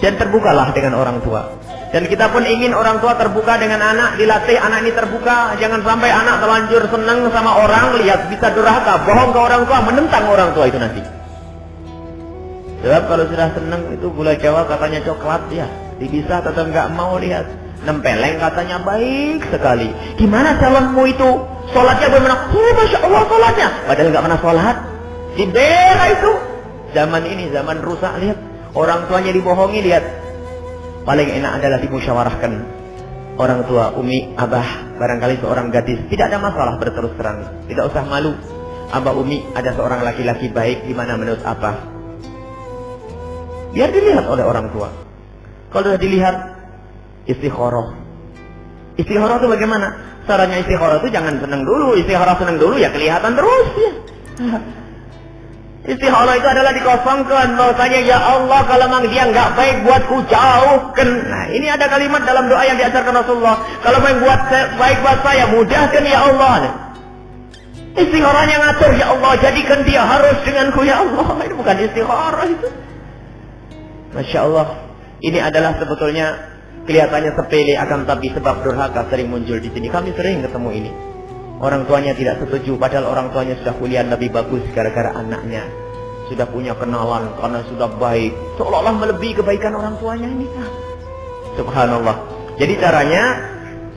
[SPEAKER 1] Dan terbukalah dengan orang tua. Dan kita pun ingin orang tua terbuka dengan anak, dilatih anak ini terbuka. Jangan sampai anak terlanjur senang sama orang, lihat bisa durhaka, bohong ke orang tua, menentang orang tua itu nanti. Sebab kalau sudah senang itu gula Jawa katanya coklat, ya. Bisa tetap nggak mau, lihat. Nempeleng katanya baik sekali. Gimana calonmu itu? Sholatnya bagaimana? Oh, Masya Allah sholatnya. Padahal nggak pernah sholat. Dibela itu. Zaman ini zaman rusak, lihat. Orang tuanya dibohongi, lihat. Paling enak adalah dimusyawarahkan. Orang tua, umi, abah, barangkali seorang gadis, tidak ada masalah berterus terang. Tidak usah malu. Abah, umi, ada seorang laki-laki baik, gimana menurut abah? Biar dilihat oleh orang tua. Kalau sudah dilihat, istikharah. Istikharah itu bagaimana? Caranya istikharah itu jangan senang dulu. Istikharah senang dulu ya kelihatan terus ya. Istikharah itu adalah dikosongkan bahwasanya ya Allah kalau memang dia nggak baik buatku jauhkan. Nah, ini ada kalimat dalam doa yang diajarkan Rasulullah. Kalau memang buat baik buat saya, mudahkan ya Allah. Istikharahnya ngatur ya Allah, jadikan dia harus denganku ya Allah. Ini bukan istikharah itu. Masya Allah. Ini adalah sebetulnya kelihatannya sepele, akan tapi sebab durhaka sering muncul di sini. Kami sering ketemu ini. Orang tuanya tidak setuju, padahal orang tuanya sudah kuliah lebih bagus gara-gara anaknya sudah punya kenalan karena sudah baik. Seolah-olah melebihi kebaikan orang tuanya ini. Subhanallah. Jadi caranya,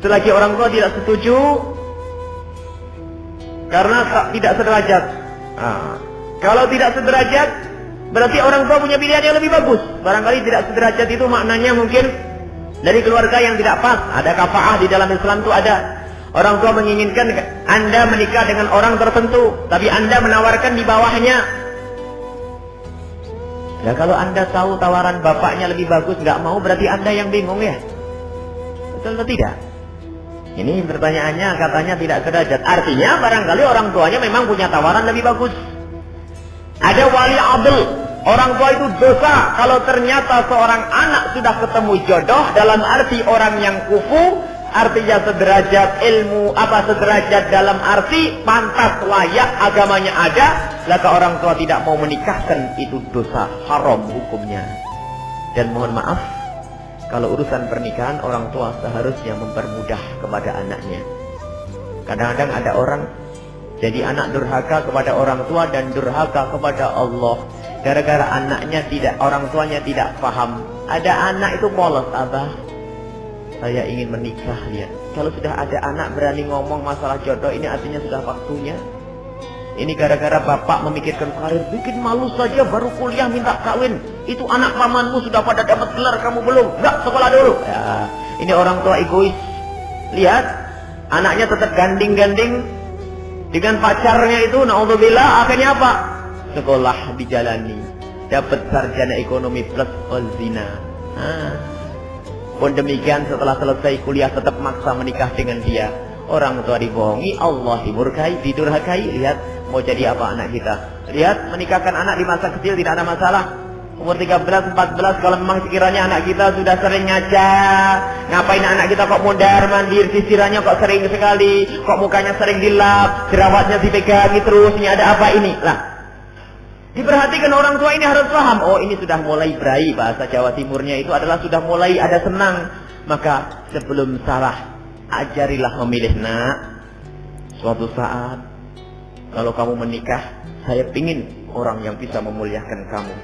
[SPEAKER 1] selagi orang tua tidak setuju, Karena tidak sederajat. Kalau tidak sederajat, berarti orang tua punya pilihan yang lebih bagus. Barangkali tidak sederajat itu maknanya mungkin dari keluarga yang tidak pas. Ada kafaah di dalam Islam itu ada. Orang tua menginginkan Anda menikah dengan orang tertentu, tapi Anda menawarkan di bawahnya. Ya kalau Anda tahu tawaran bapaknya lebih bagus, nggak mau, berarti Anda yang bingung ya. Betul atau tidak? Ini pertanyaannya katanya tidak sederajat. Artinya barangkali orang tuanya memang punya tawaran lebih bagus. Ada wali adl. Orang tua itu dosa kalau ternyata seorang anak sudah ketemu jodoh dalam arti orang yang kufu, artinya sederajat ilmu, sederajat dalam arti pantas layak agamanya ada, maka orang tua tidak mau menikahkan, itu dosa haram hukumnya. Dan mohon maaf, kalau urusan pernikahan orang tua seharusnya mempermudah kepada anaknya. Kadang-kadang ada orang jadi anak durhaka kepada orang tua dan durhaka kepada Allah. Gara-gara anaknya orang tuanya tidak paham. Ada anak itu polos, abah, saya ingin menikah, lihat. Kalau sudah ada anak berani ngomong masalah jodoh, ini artinya sudah waktunya. Ini gara-gara bapak memikirkan karir, bikin malu saja baru kuliah minta kawin. Itu anak pamanmu sudah pada dapat gelar, kamu belum. Enggak, sekolah dulu. Ya, ini orang tua egois. Lihat, anaknya tetap ganding-ganding dengan pacarnya itu, naudzubillah, akhirnya apa? Sekolah dijalani, dapat sarjana ekonomi plus zina. Pun demikian setelah selesai kuliah tetap maksa menikah dengan dia. Orang tua dibohongi, Allah didurhakai. Lihat, mau jadi apa anak kita? Lihat, menikahkan anak di masa kecil tidak ada masalah. Umur 13, 14, kalau memang sekiranya anak kita sudah sering ngaca, ngapain anak kita kok mondar mandir, sisirannya kok sering sekali, kok mukanya sering dilap, jerawatnya dipegangi terus, ini ada apa ini? Lah, diperhatikan orang tua ini harus paham. Oh, ini sudah mulai berai, bahasa Jawa Timurnya itu adalah sudah mulai ada senang. Maka sebelum salah, ajarilah memilih. Nak, suatu saat kalau kamu menikah, saya pingin orang yang bisa memuliakan kamu,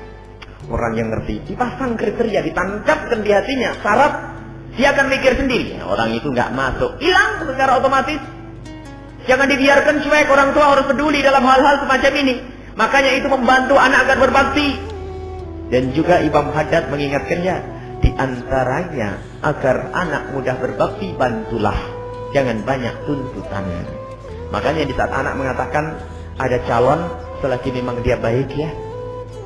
[SPEAKER 1] orang yang ngerti. Dipasang kriteria, ditancapkan di hatinya syarat, dia akan mikir sendiri. Orang itu nggak masuk, hilang secara otomatis. Jangan dibiarkan cuek. Orang tua harus peduli dalam hal-hal semacam ini. Makanya itu membantu anak agar berbakti. Dan juga Imam Haddad mengingatkannya, di antaranya agar anak mudah berbakti, bantulah, jangan banyak tuntutan. Makanya di saat anak mengatakan ada calon, selagi memang dia baik ya,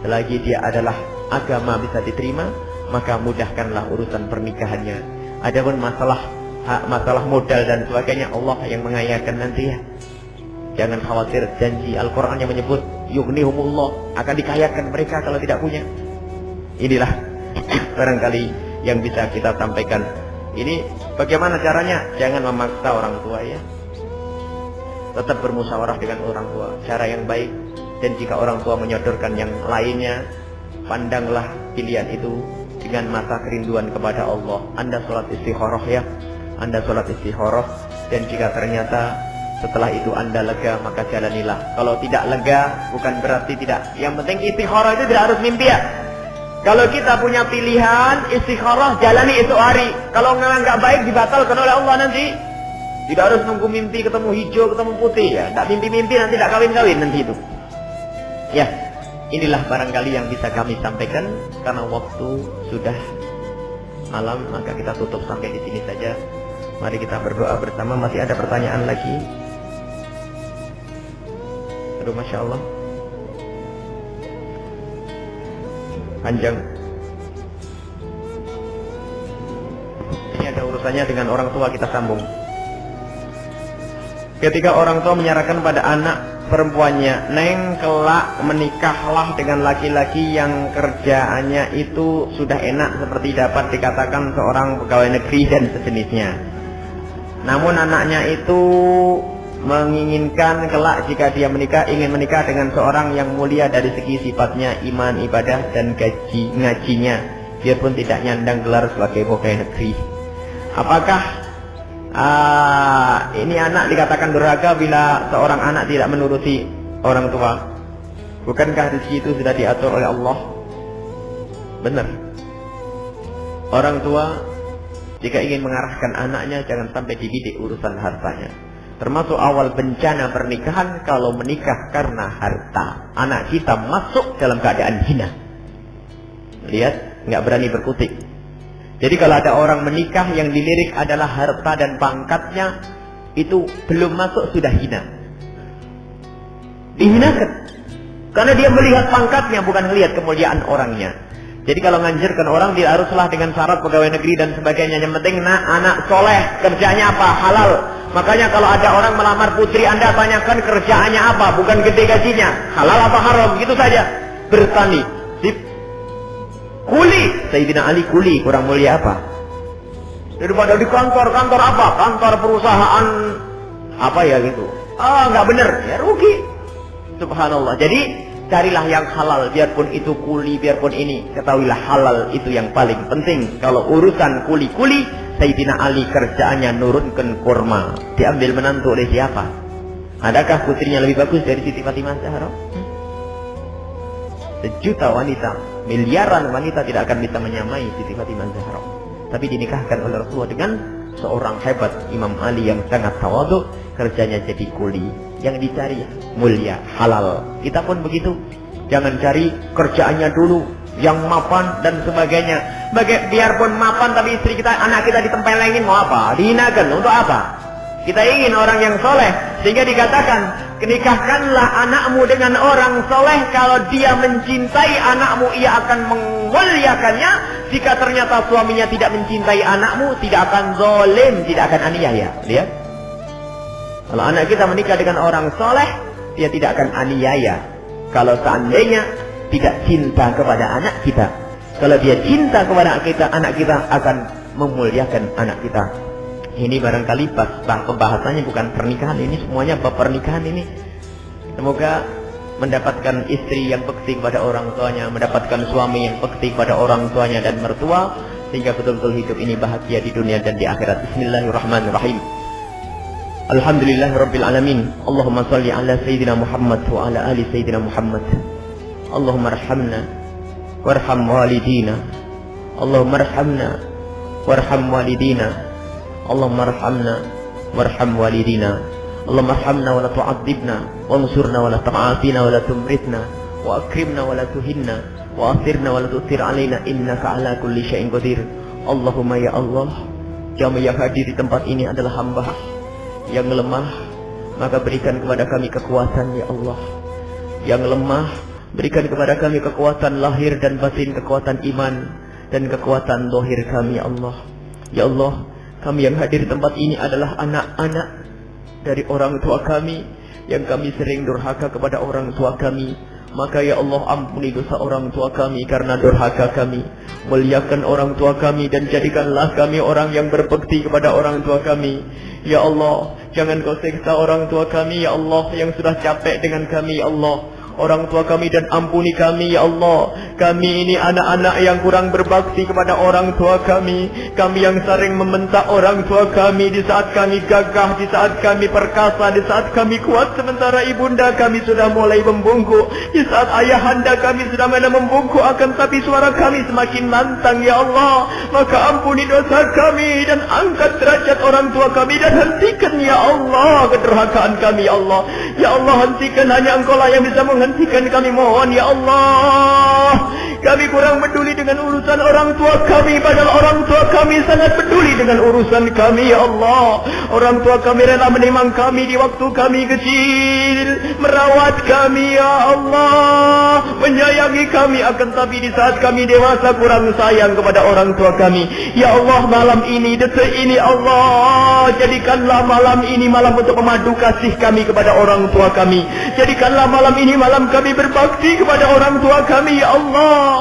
[SPEAKER 1] selagi dia adalah agama bisa diterima, maka mudahkanlah urusan pernikahannya. Adapun masalah modal dan sebagainya, Allah yang mengayakan nanti ya. Jangan khawatir, janji Al-Quran yang menyebut yughnihumullah, akan dikayakan mereka kalau tidak punya. Inilah barangkali yang bisa kita sampaikan. Ini bagaimana caranya? Jangan memaksa orang tua ya. Tetap bermusyawarah dengan orang tua, cara yang baik. Dan jika orang tua menyodorkan yang lainnya, pandanglah pilihan itu dengan mata kerinduan kepada Allah. Anda sholat istikharah ya, Anda sholat istikharah. Dan jika ternyata setelah itu Anda lega, maka jalanilah. Kalau tidak lega, bukan berarti tidak. Yang penting istikharah itu tidak harus mimpi ya. Kalau kita punya pilihan istikharah, jalani esok hari. Kalau nggak baik, dibatalkan oleh Allah nanti. Tidak harus nunggu mimpi ketemu hijau, ketemu putih ya. Tidak mimpi-mimpi nanti tidak kawin-kawin nanti itu. Ya, inilah barangkali yang bisa kami sampaikan. Karena waktu sudah malam, maka kita tutup sampai di sini saja. Mari kita berdoa bersama. Masih ada pertanyaan lagi? Aduh, Masya Allah, panjang. Ini ada urusannya dengan orang tua, kita sambung. Ketika orang tua menyarankan pada anak perempuannya, Neng, kelak menikahlah dengan laki-laki yang kerjaannya itu sudah enak seperti dapat dikatakan seorang pegawai negeri dan sejenisnya. Namun anaknya itu menginginkan kelak jika dia menikah, ingin menikah dengan seorang yang mulia dari segi sifatnya, iman, ibadah, dan ngajinya, biarpun tidak nyandang gelar sebagai pegawai negeri. Apakah ini anak dikatakan durhaka bila seorang anak tidak menuruti orang tua? Bukankah rezeki itu sudah diatur oleh Allah? Benar. Orang tua jika ingin mengarahkan anaknya, jangan sampai dibidik urusan hartanya. Termasuk awal bencana pernikahan kalau menikah karena harta. Anak kita masuk dalam keadaan hina. Lihat, nggak berani berkutik. Jadi kalau ada orang menikah yang dilirik adalah harta dan pangkatnya, itu belum masuk sudah hina. Dihinakan. Karena dia melihat pangkatnya, bukan melihat kemuliaan orangnya. Jadi kalau nganjurkan orang, dia haruslah dengan syarat pegawai negeri dan sebagainya. Yang penting anak soleh, kerjanya apa? Halal. Makanya kalau ada orang melamar putri Anda, tanyakan kerjaannya apa, bukan gede gajinya. Halal apa haram, gitu saja. Bertani. Sip. Kuli. Sayyidina Ali kuli, kurang mulia apa? Daripada di kantor apa? Kantor perusahaan apa ya gitu. Nggak bener, ya rugi. Subhanallah. Jadi carilah yang halal, biarpun itu kuli, biarpun ini. Ketahuilah halal itu yang paling penting. Kalau urusan kuli-kuli, Sayyidina Ali kerjaannya nurunkan kurma. Diambil menantu oleh siapa? Adakah putrinya lebih bagus dari Siti Fatimah Zahra? Sejuta wanita, miliaran wanita tidak akan bisa menyamai Siti Fatimah Zahra. Tapi dinikahkan oleh Rasulullah dengan seorang hebat, Imam Ali yang sangat tawadhu, kerjanya jadi kuli. Yang dicari mulia, halal. Kita pun begitu. Jangan cari kerjaannya dulu yang mapan dan sebagainya. Biarpun mapan tapi istri kita, anak kita ditempelengin, mau apa? Dihinakan, untuk apa? Kita ingin orang yang soleh. Sehingga dikatakan, nikahkanlah anakmu dengan orang soleh. Kalau dia mencintai anakmu, ia akan memuliakannya. Jika ternyata suaminya tidak mencintai anakmu, tidak akan zalim, tidak akan aniaya. Lihat. Kalau anak kita menikah dengan orang soleh, dia tidak akan aniaya. Kalau seandainya tidak cinta kepada anak kita, kalau dia cinta kepada anak kita akan memuliakan anak kita. Ini barangkali pembahasannya bukan pernikahan, ini semuanya bab pernikahan ini. Semoga mendapatkan istri yang bekti kepada orang tuanya, mendapatkan suami yang bekti kepada orang tuanya dan mertua, sehingga betul-betul hidup ini bahagia di dunia dan di akhirat. Bismillahirrahmanirrahim. Alhamdulillahirabbil alamin. Allahumma shalli ala sayyidina Muhammad wa ala ali sayyidina Muhammad. Allahumma arhamna warham walidina. Allahumma arhamna warham walidina. Allahumma arhamna warham walidina. Allahumma arhamna wa la tu'adzibna wansurna wa la ta'afina wa la tumritna wa akrimna wa la tuhinna wa athirna wa la tu'thir alaina innaka ala kulli syai'in qadir. Allahumma ya Allah, kami yang hadir di tempat ini adalah hamba yang lemah, maka berikan kepada kami kekuatan ya Allah. Yang lemah, berikan kepada kami kekuatan lahir dan batin, kekuatan iman dan kekuatan zahir kami ya Allah. Ya Allah, kami yang hadir di tempat ini adalah anak-anak dari orang tua kami yang kami sering durhaka kepada orang tua kami. Maka ya Allah, ampuni dosa orang tua kami karena durhaka kami. Muliakan orang tua kami dan jadikanlah kami orang yang berbakti kepada orang tua kami. Ya Allah, jangan kau siksa orang tua kami ya Allah yang sudah capek dengan kami ya Allah. Orang tua kami dan ampuni kami ya Allah. Kami ini anak-anak yang kurang berbakti kepada orang tua kami. Kami yang sering membentak orang tua kami di saat kami gagah, di saat kami perkasa, di saat kami kuat, sementara ibunda kami sudah mulai membungkuk. Di saat ayahanda kami sudah mulai membungkuk, akan tapi suara kami semakin lantang ya Allah. Maka ampuni dosa kami dan angkat derajat orang tua kami, dan hentikan ya Allah kedurhakaan kami ya Allah. Ya Allah, hentikan, hanya Engkau lah yang bisa menghentikan kami, mohon ya Allah. Kami kurang peduli dengan urusan orang tua kami, padahal orang tua kami sangat peduli dengan urusan kami ya Allah. Orang tua kami rela menimang kami di waktu kami kecil, merawat kami ya Allah, menyayangi kami, akan tapi di saat kami dewasa kurang sayang kepada orang tua kami. Ya Allah, malam ini, detik ini Allah, jadikanlah malam ini malam untuk memadu kasih kami kepada orang tua kami. Jadikanlah malam ini malam kami berbakti kepada orang tua kami ya Allah.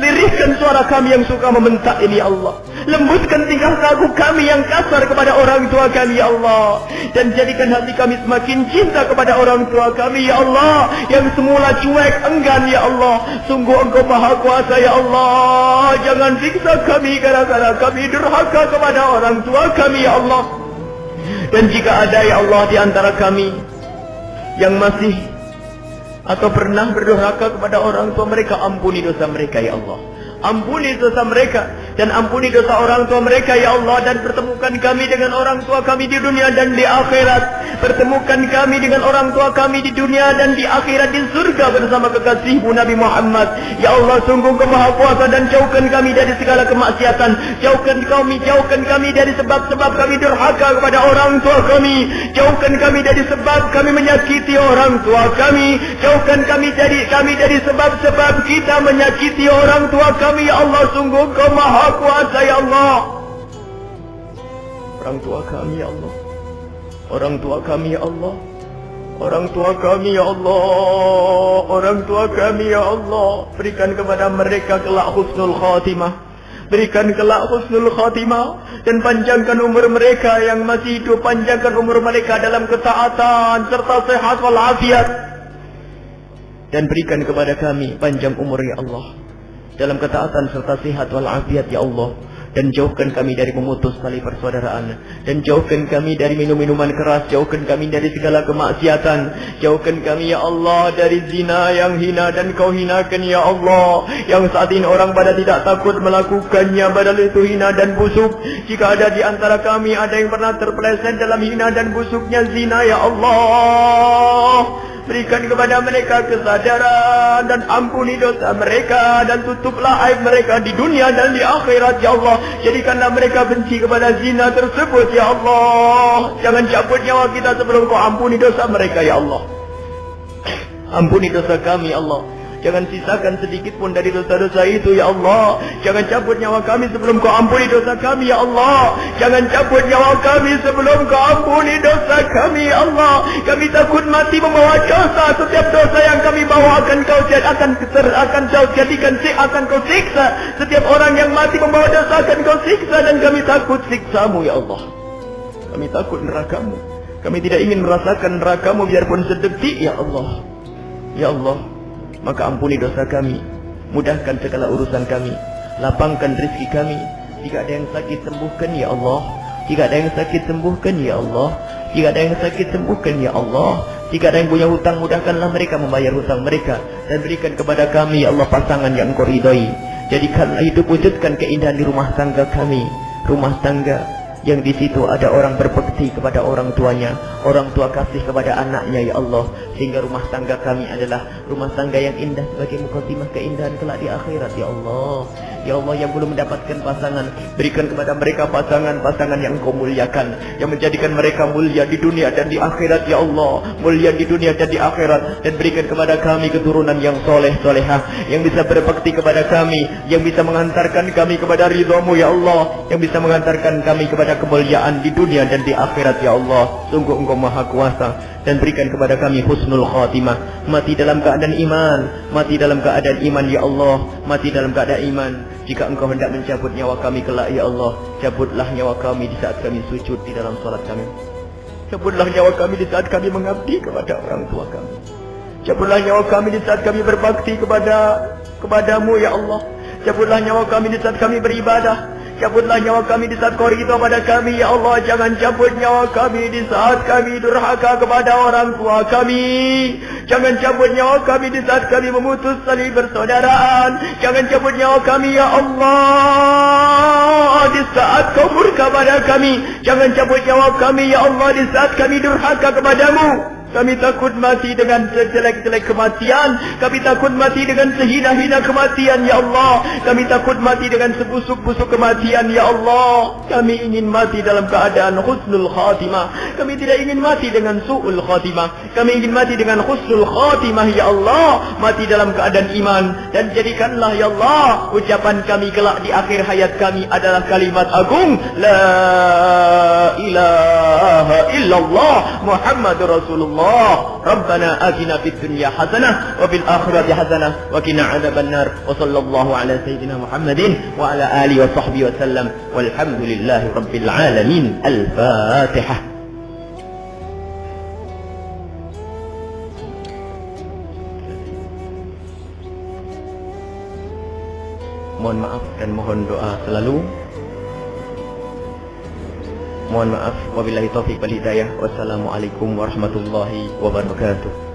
[SPEAKER 1] Lirihkan suara kami yang suka membentak ini ya Allah. Lembutkan tingkah laku kami yang kasar kepada orang tua kami ya Allah. Dan jadikan hati kami semakin cinta kepada orang tua kami ya Allah. Yang semula cuek, enggan ya Allah. Sungguh Engkau Maha Kuasa ya Allah. Jangan siksa kami gara-gara kami durhaka kepada orang tua kami ya Allah. Dan jika ada ya Allah di antara kami yang masih atau pernah berdurhaka kepada orang tua mereka, ampuni dosa mereka ya Allah. Ampuni dosa mereka. dan ampuni dosa orang tua mereka ya Allah, dan pertemukan kami dengan orang tua kami di dunia dan di akhirat. Pertemukan kami dengan orang tua kami di dunia dan di akhirat di surga bersama kekasihmu Nabi Muhammad. Ya Allah, sungguh Kau Maha Kuasa, dan jauhkan kami dari segala kemaksiatan. Jauhkan kami dari sebab-sebab kami durhaka kepada orang tua kami. Jauhkan kami dari sebab kami menyakiti orang tua kami. Jauhkan kami dari sebab-sebab kita menyakiti orang tua kami ya Allah. Sungguh Kau Maha Kuasa ya Allah. Orang tua kami ya Allah, orang tua kami ya Allah, orang tua kami ya Allah, orang tua kami ya Allah. Berikan kepada mereka kelak husnul khatimah, berikan kelak husnul khatimah, dan panjangkan umur mereka yang masih hidup. Panjangkan umur mereka dalam ketaatan serta sehat walafiat, dan berikan kepada kami panjang umur ya Allah dalam ketaatan serta sehat walafiat ya Allah. Dan jauhkan kami dari memutus tali persaudaraan, dan jauhkan kami dari minum-minuman keras, jauhkan kami dari segala kemaksiatan, jauhkan kami ya Allah dari zina yang hina dan Kau hinakan ya Allah, yang saat ini orang pada tidak takut melakukannya, padahal itu hina dan busuk. Jika ada di antara kami ada yang pernah terpeleset dalam hina dan busuknya zina ya Allah, berikan kepada mereka kesadaran dan ampuni dosa mereka, dan tutuplah aib mereka di dunia dan di akhirat ya Allah. Jadikanlah mereka benci kepada zina tersebut ya Allah. Jangan cabut nyawa kita sebelum Kau ampuni dosa mereka ya Allah. Ampuni dosa kami ya Allah. Jangan sisakan sedikit pun dari dosa-dosa itu ya Allah. Jangan cabut nyawa kami sebelum Kau ampuni dosa kami ya Allah. Jangan cabut nyawa kami sebelum Kau ampuni dosa kami ya Allah. Kami takut mati membawa dosa. Setiap dosa yang kami bawa akan Kau siksa. Setiap orang yang mati membawa dosa akan Kau siksa, dan kami takut siksa-Mu ya Allah. Kami takut neraka-Mu. Kami tidak ingin merasakan neraka-Mu biarpun sedetik ya Allah. Ya Allah, maka ampuni dosa kami, mudahkan segala urusan kami, lapangkan rezeki kami. Jika ada yang sakit, sembuhkan ya Allah. Jika ada yang sakit, sembuhkan ya Allah. Jika ada yang sakit, sembuhkan ya Allah. Jika ada yang punya hutang, mudahkanlah mereka membayar hutang mereka, dan berikan kepada kami ya Allah pasangan yang Kau ridhai. Jadikanlah hidup, wujudkan keindahan di rumah tangga kami, rumah tangga yang di situ ada orang berbakti kepada orang tuanya, orang tua kasih kepada anaknya ya Allah, sehingga rumah tangga kami adalah rumah tangga yang indah sebagai mukadimah keindahan kelak di akhirat ya Allah. Ya Allah, yang belum mendapatkan pasangan, berikan kepada mereka pasangan-pasangan yang Kau muliakan, yang menjadikan mereka mulia di dunia dan di akhirat ya Allah. Mulia di dunia dan di akhirat, dan berikan kepada kami keturunan yang soleh solehah, yang bisa berbakti kepada kami, yang bisa mengantarkan kami kepada ridha-Mu ya Allah, yang bisa mengantarkan kami kepada kemuliaan di dunia dan di akhirat ya Allah. Sungguh Engkau Maha Kuasa, dan berikan kepada kami husnul khatimah, mati dalam keadaan iman, mati dalam keadaan iman ya Allah, mati dalam keadaan iman. Jika Engkau hendak mencabut nyawa kami kelak ya Allah, cabutlah nyawa kami di saat kami sujud di dalam salat kami. Cabutlah nyawa kami di saat kami mengabdi kepada orang tua kami. Cabutlah nyawa kami di saat kami berbakti kepadamu ya Allah. Cabutlah nyawa kami di saat kami beribadah. Cabutlah nyawa kami di saat Kau ridha pada kami ya Allah. Jangan cabut nyawa kami di saat kami durhaka kepada orang tua kami. Jangan cabut nyawa kami di saat kami memutus tali persaudaraan. Jangan cabut nyawa kami ya Allah di saat Kau murka pada kami. Jangan cabut nyawa kami ya Allah di saat kami durhaka kepadamu. Kami takut mati dengan sejelek-jelek kematian. Kami takut mati dengan sehina-hina kematian ya Allah. Kami takut mati dengan sebusuk-busuk kematian ya Allah. Kami ingin mati dalam keadaan husnul khatimah. Kami tidak ingin mati dengan su'ul khatimah. Kami ingin mati dengan husnul khatimah ya Allah. Mati dalam keadaan iman. Dan jadikanlah ya Allah ucapan kami kelak di akhir hayat kami adalah kalimat agung, la ilaha illallah Muhammadur Rasulullah. ربنا آتنا في الدنيا حسنة وفي الآخرة حسنة وقنا عذاب النار وصلى الله على سيدنا محمد وعلى آله وصحبه وسلم والحمد لله رب العالمين. الفاتحة. Mohon maaf dan mohon doa selalu. Mohon maaf, wabillahi taufiq wal hidayah. Wassalamualaikum warahmatullahi wabarakatuh.